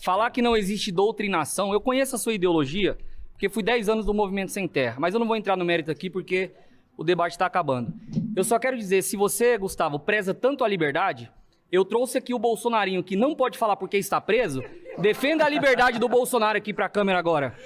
falar que não existe doutrinação, eu conheço a sua ideologia, porque fui 10 anos do Movimento Sem Terra, mas eu não vou entrar no mérito aqui porque o debate está acabando. Eu só quero dizer, se você, Gustavo, preza tanto a liberdade, eu trouxe aqui o bolsonarinho que não pode falar porque está preso, defenda a liberdade do Bolsonaro aqui para a câmera agora.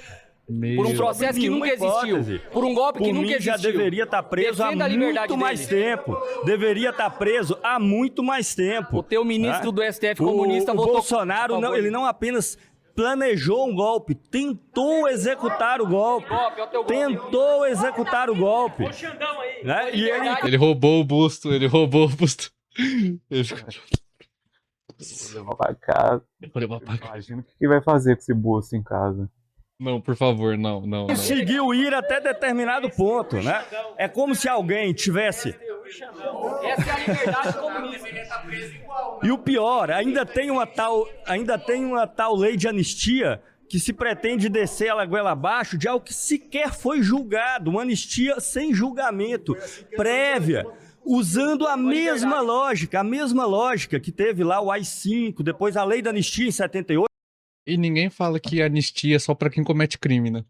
Por um processo que nunca existiu. Por um golpe que nunca existiu. Já deveria estar preso há muito mais tempo. Deveria estar preso há muito mais tempo. O teu ministro do STF comunista votou... O Bolsonaro, ele não apenas planejou um golpe, tentou executar o golpe. Tentou executar o golpe. Né? E ele roubou o busto, Ele Vou levar pra casa. Imagina o que vai fazer com esse busto em casa. Não, por favor, não. Conseguiu ir até determinado ponto, né? É como se alguém tivesse... Essa é a liberdade comunista. E o pior, ainda tem uma tal lei de anistia que se pretende descer a goela abaixo de algo que sequer foi julgado, uma anistia sem julgamento, prévia, usando a mesma lógica que teve lá o AI-5, depois a lei da anistia em 78. E ninguém fala que anistia é só pra quem comete crime, né?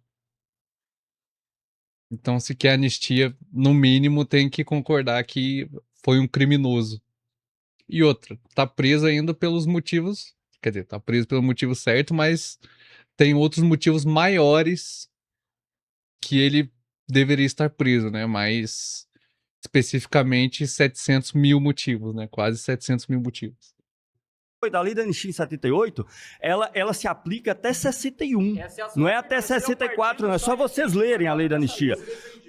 Então, se quer anistia, no mínimo tem que concordar que foi um criminoso. E outra, tá preso ainda pelos motivos, quer dizer, tá preso pelo motivo certo, mas tem outros motivos maiores que ele deveria estar preso, né? Mais especificamente 700 mil motivos, né? Quase 700 mil motivos. Da lei da anistia em 78, ela se aplica até 61, não é até 64, não é só vocês lerem a lei da anistia.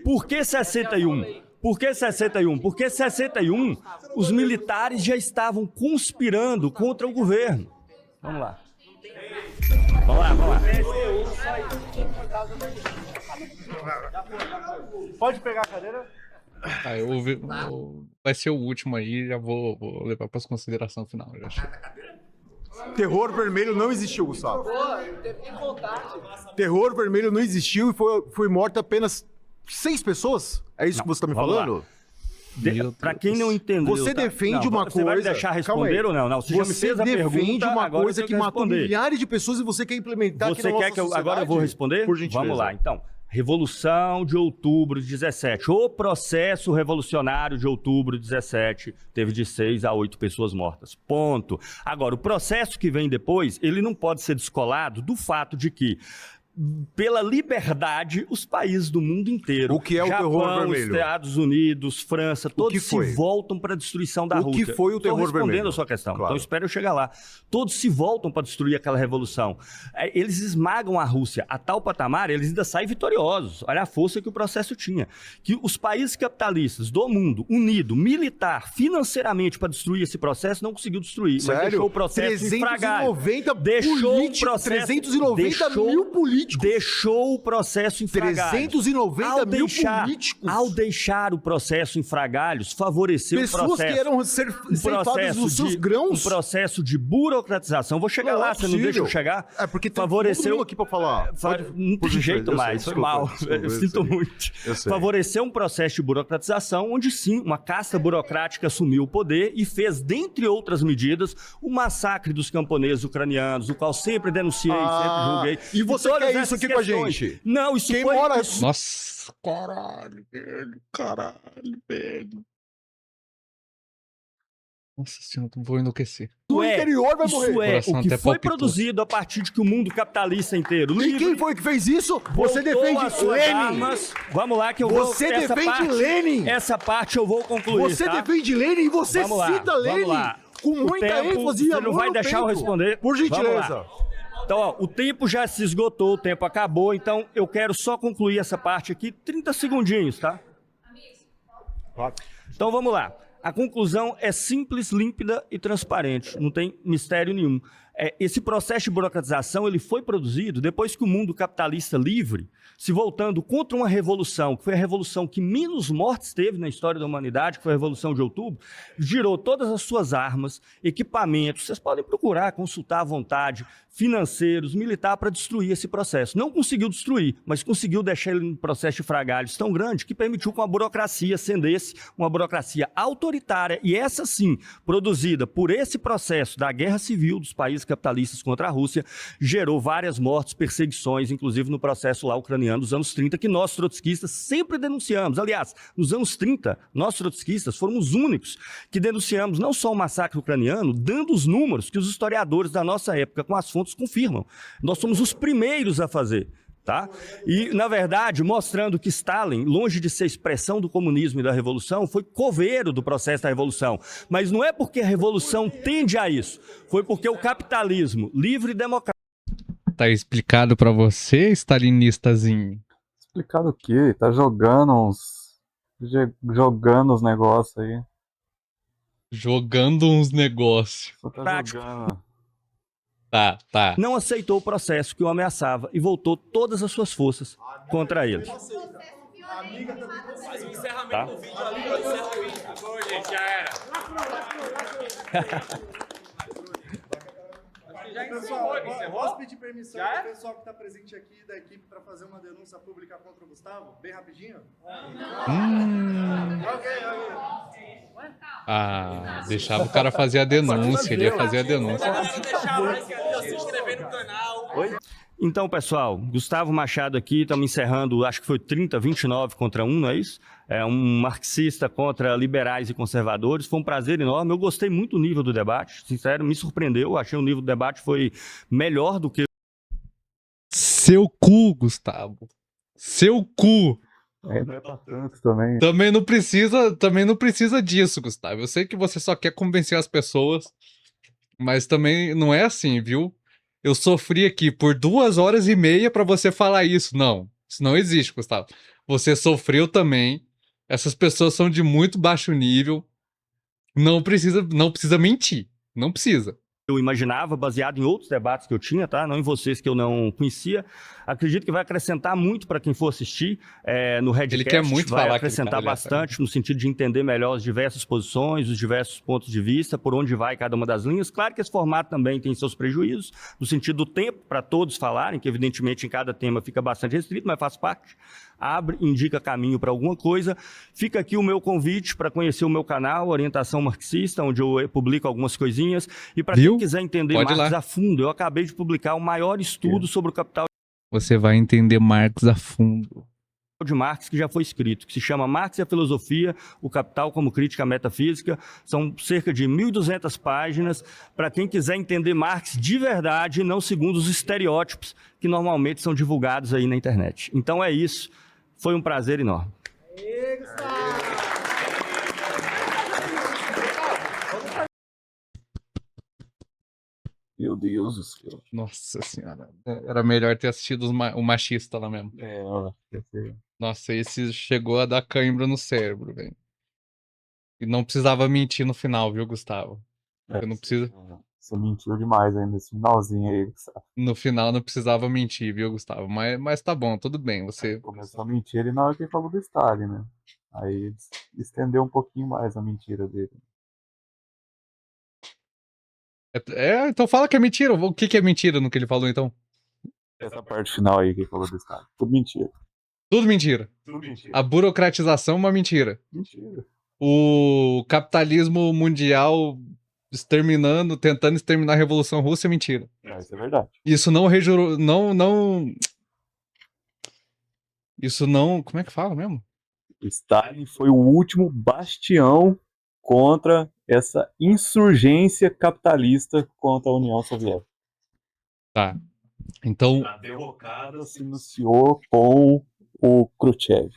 Por que 61? Por que 61? Porque 61, os militares já estavam conspirando contra o governo. Vamos lá. Vamos lá. Pode pegar a cadeira? Vai ser o último aí, já vou levar para as considerações final. Eu acho. Terror vermelho não existiu, Gustavo. Terror vermelho não existiu e foi morta apenas 6 pessoas? É isso que você está me falando? Para quem não entendeu... Você defende uma coisa... Você vai me deixar responder ou não? Não, você já me fez a pergunta, defende uma coisa que matou milhares de pessoas e você quer implementar aqui na nossa sociedade? Agora eu vou responder? Por gentileza. Vamos lá, então. Revolução de outubro de 17. O processo revolucionário de outubro de 17 teve de 6 a 8 pessoas mortas. Ponto. Agora, o processo que vem depois, ele não pode ser descolado do fato de que, pela liberdade, os países do mundo inteiro, o que é o Japão, terror vermelho? Estados Unidos, França, todos se voltam para a destruição da Rússia. O que foi o terror vermelho? Estou respondendo a sua questão, claro. Então espero eu chegar lá. Todos se voltam para destruir aquela revolução. Eles esmagam a Rússia a tal patamar, eles ainda saem vitoriosos. Olha a força que o processo tinha. Que os países capitalistas do mundo, unido, militar, financeiramente, para destruir esse processo, não conseguiu destruir. Sério? Mas deixou o processo infragável. 390 mil políticos. Deixou o processo em fragalhos. 390 mil políticos. Ao deixar o processo em fragalhos, favoreceu pessoas o processo. Que eram ser ceifadas nos seus grãos. Um processo de burocratização. Vou chegar lá, você não deixa eu chegar? É porque tem favoreceu todo mundo aqui para falar. Não tem jeito mais, foi mal. Eu sinto muito. Favoreceu um processo de burocratização, onde sim, uma casta burocrática assumiu o poder e fez, dentre outras medidas, o massacre dos camponeses ucranianos, o qual sempre denunciei, sempre julguei. E você quer isso aqui com a gente? Não, isso Quem foi... mora... Nossa, caralho, velho. Nossa senhora, vou enlouquecer. No interior vai morrer. Isso é o que foi produzido a partir de que o mundo capitalista inteiro... E quem foi que fez isso? Você defende Lenin. Vamos lá que eu vou... Você defende Lenin. Essa parte eu vou concluir, Você defende Lenin e você cita Lenin. Com muita ênfase e amor. Você não vai deixar eu responder? Por gentileza. Então, ó, o tempo já se esgotou, o tempo acabou, então eu quero só concluir essa parte aqui, 30 segundinhos, tá? Então, vamos lá. A conclusão é simples, límpida e transparente, não tem mistério nenhum. Esse processo de burocratização ele foi produzido depois que o mundo capitalista livre, se voltando contra uma revolução, que foi a revolução que menos mortes teve na história da humanidade, que foi a Revolução de Outubro, girou todas as suas armas, equipamentos, vocês podem procurar, consultar à vontade, financeiros, militar, para destruir esse processo. Não conseguiu destruir, mas conseguiu deixar ele em processo de fragalhos tão grande que permitiu que uma burocracia ascendesse, uma burocracia autoritária, e essa sim, produzida por esse processo da guerra civil dos países capitalistas contra a Rússia, gerou várias mortes, perseguições, inclusive no processo lá ucraniano dos anos 30, que nós trotskistas sempre denunciamos. Aliás, nos anos 30, nós trotskistas fomos os únicos que denunciamos não só o massacre ucraniano, dando os números que os historiadores da nossa época, com as fontes, confirmam. Nós somos os primeiros a fazer. Tá? E, na verdade, mostrando que Stalin, longe de ser expressão do comunismo e da revolução, foi coveiro do processo da revolução. Mas não é porque a revolução tende a isso, foi porque o capitalismo livre e democrático... Tá explicado pra você, stalinistazinho? Explicado o quê? Tá jogando os negócios aí. Jogando uns negócios. Só tá jogando... Tá. Não aceitou o processo que o ameaçava e voltou todas as suas forças contra ele. Faz o encerramento do vídeo ali, encerra o vídeo. Agora, gente, já era. Pessoal, posso pedir permissão do pessoal que está presente aqui da equipe para fazer uma denúncia pública contra o Gustavo? Bem rapidinho? Ah, deixava o cara fazer a denúncia, ele ia fazer a denúncia. Então, pessoal, Gustavo Machado aqui, estamos encerrando, acho que foi 29 contra 1, não é isso? É um marxista contra liberais e conservadores. Foi um prazer enorme. Eu gostei muito do nível do debate, sincero, me surpreendeu. Achei o nível do debate foi melhor do que... Seu cu, Gustavo. Seu cu. Não é pra tanto também. Também não precisa disso, Gustavo. Eu sei que você só quer convencer as pessoas, mas também não é assim, viu? Eu sofri aqui por 2h30 pra você falar isso. Não, isso não existe, Gustavo. Você sofreu também. Essas pessoas são de muito baixo nível. Não precisa mentir. Não precisa. Eu imaginava, baseado em outros debates que eu tinha, tá? Não em vocês que eu não conhecia. Acredito que vai acrescentar muito para quem for assistir no Redcast. Ele quer muito vai falar acrescentar bastante no sentido de entender melhor as diversas posições, os diversos pontos de vista, por onde vai cada uma das linhas. Claro que esse formato também tem seus prejuízos, no sentido do tempo para todos falarem, que evidentemente em cada tema fica bastante restrito, mas faz parte. Abre, indica caminho para alguma coisa. Fica aqui o meu convite para conhecer o meu canal, Orientação Marxista, onde eu publico algumas coisinhas. E para quem quiser entender Marx a fundo, eu acabei de publicar o maior estudo sobre o capital. Você vai entender Marx a fundo. De Marx que já foi escrito, que se chama Marx e a Filosofia, o Capital como Crítica Metafísica. São cerca de 1.200 páginas para quem quiser entender Marx de verdade, não segundo os estereótipos que normalmente são divulgados aí na internet. Então é isso. Foi um prazer enorme. Meu Deus do céu. Nossa senhora. Era melhor ter assistido o machista lá mesmo. Nossa, esse chegou a dar cãibra no cérebro, velho. E não precisava mentir no final, viu, Gustavo? Você não precisa... Você mentiu demais ainda nesse finalzinho aí, Gustavo. No final não precisava mentir, viu, Gustavo? Mas tá bom, tudo bem. Você começou a mentir ele na hora que ele falou do Stalin, né? Aí estendeu um pouquinho mais a mentira dele. Então fala que é mentira. O que é mentira no que ele falou, então? Essa parte final aí que ele falou do Stalin. Tudo mentira. Tudo mentira. Tudo mentira. A burocratização é uma mentira. Mentira. O capitalismo mundial tentando exterminar a Revolução Russa é mentira. Isso é verdade. Isso não Isso não... Como é que fala mesmo? Stalin foi o último bastião contra essa insurgência capitalista contra a União Soviética. Tá. Então... A derrocada se iniciou com o Khrushchev.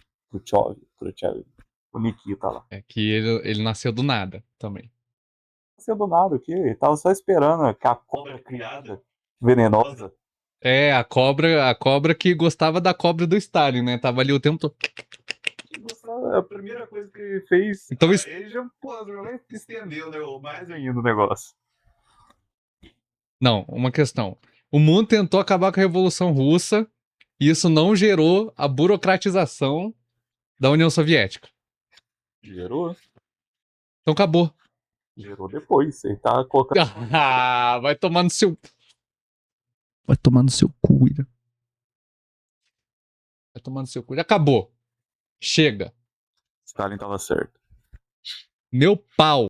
O Nikita lá. É que ele nasceu do nada também. Nasceu do nada, o quê? Ele tava só esperando que a cobra criada, venenosa. É, a cobra que gostava da cobra do Stalin, né? Tava ali o tempo todo. A primeira coisa que ele fez. Então ele já estendeu, né, mais ainda o negócio. Não, uma questão. O mundo tentou acabar com a Revolução Russa e isso não gerou a burocratização da União Soviética. Gerou. Então acabou. Gerou depois. Ele tá colocando. Ah, vai tomar no seu. Vai tomar no seu cu, Ira. Vai tomar no seu cu. Acabou. Chega. Stalin tava certo. Meu pau.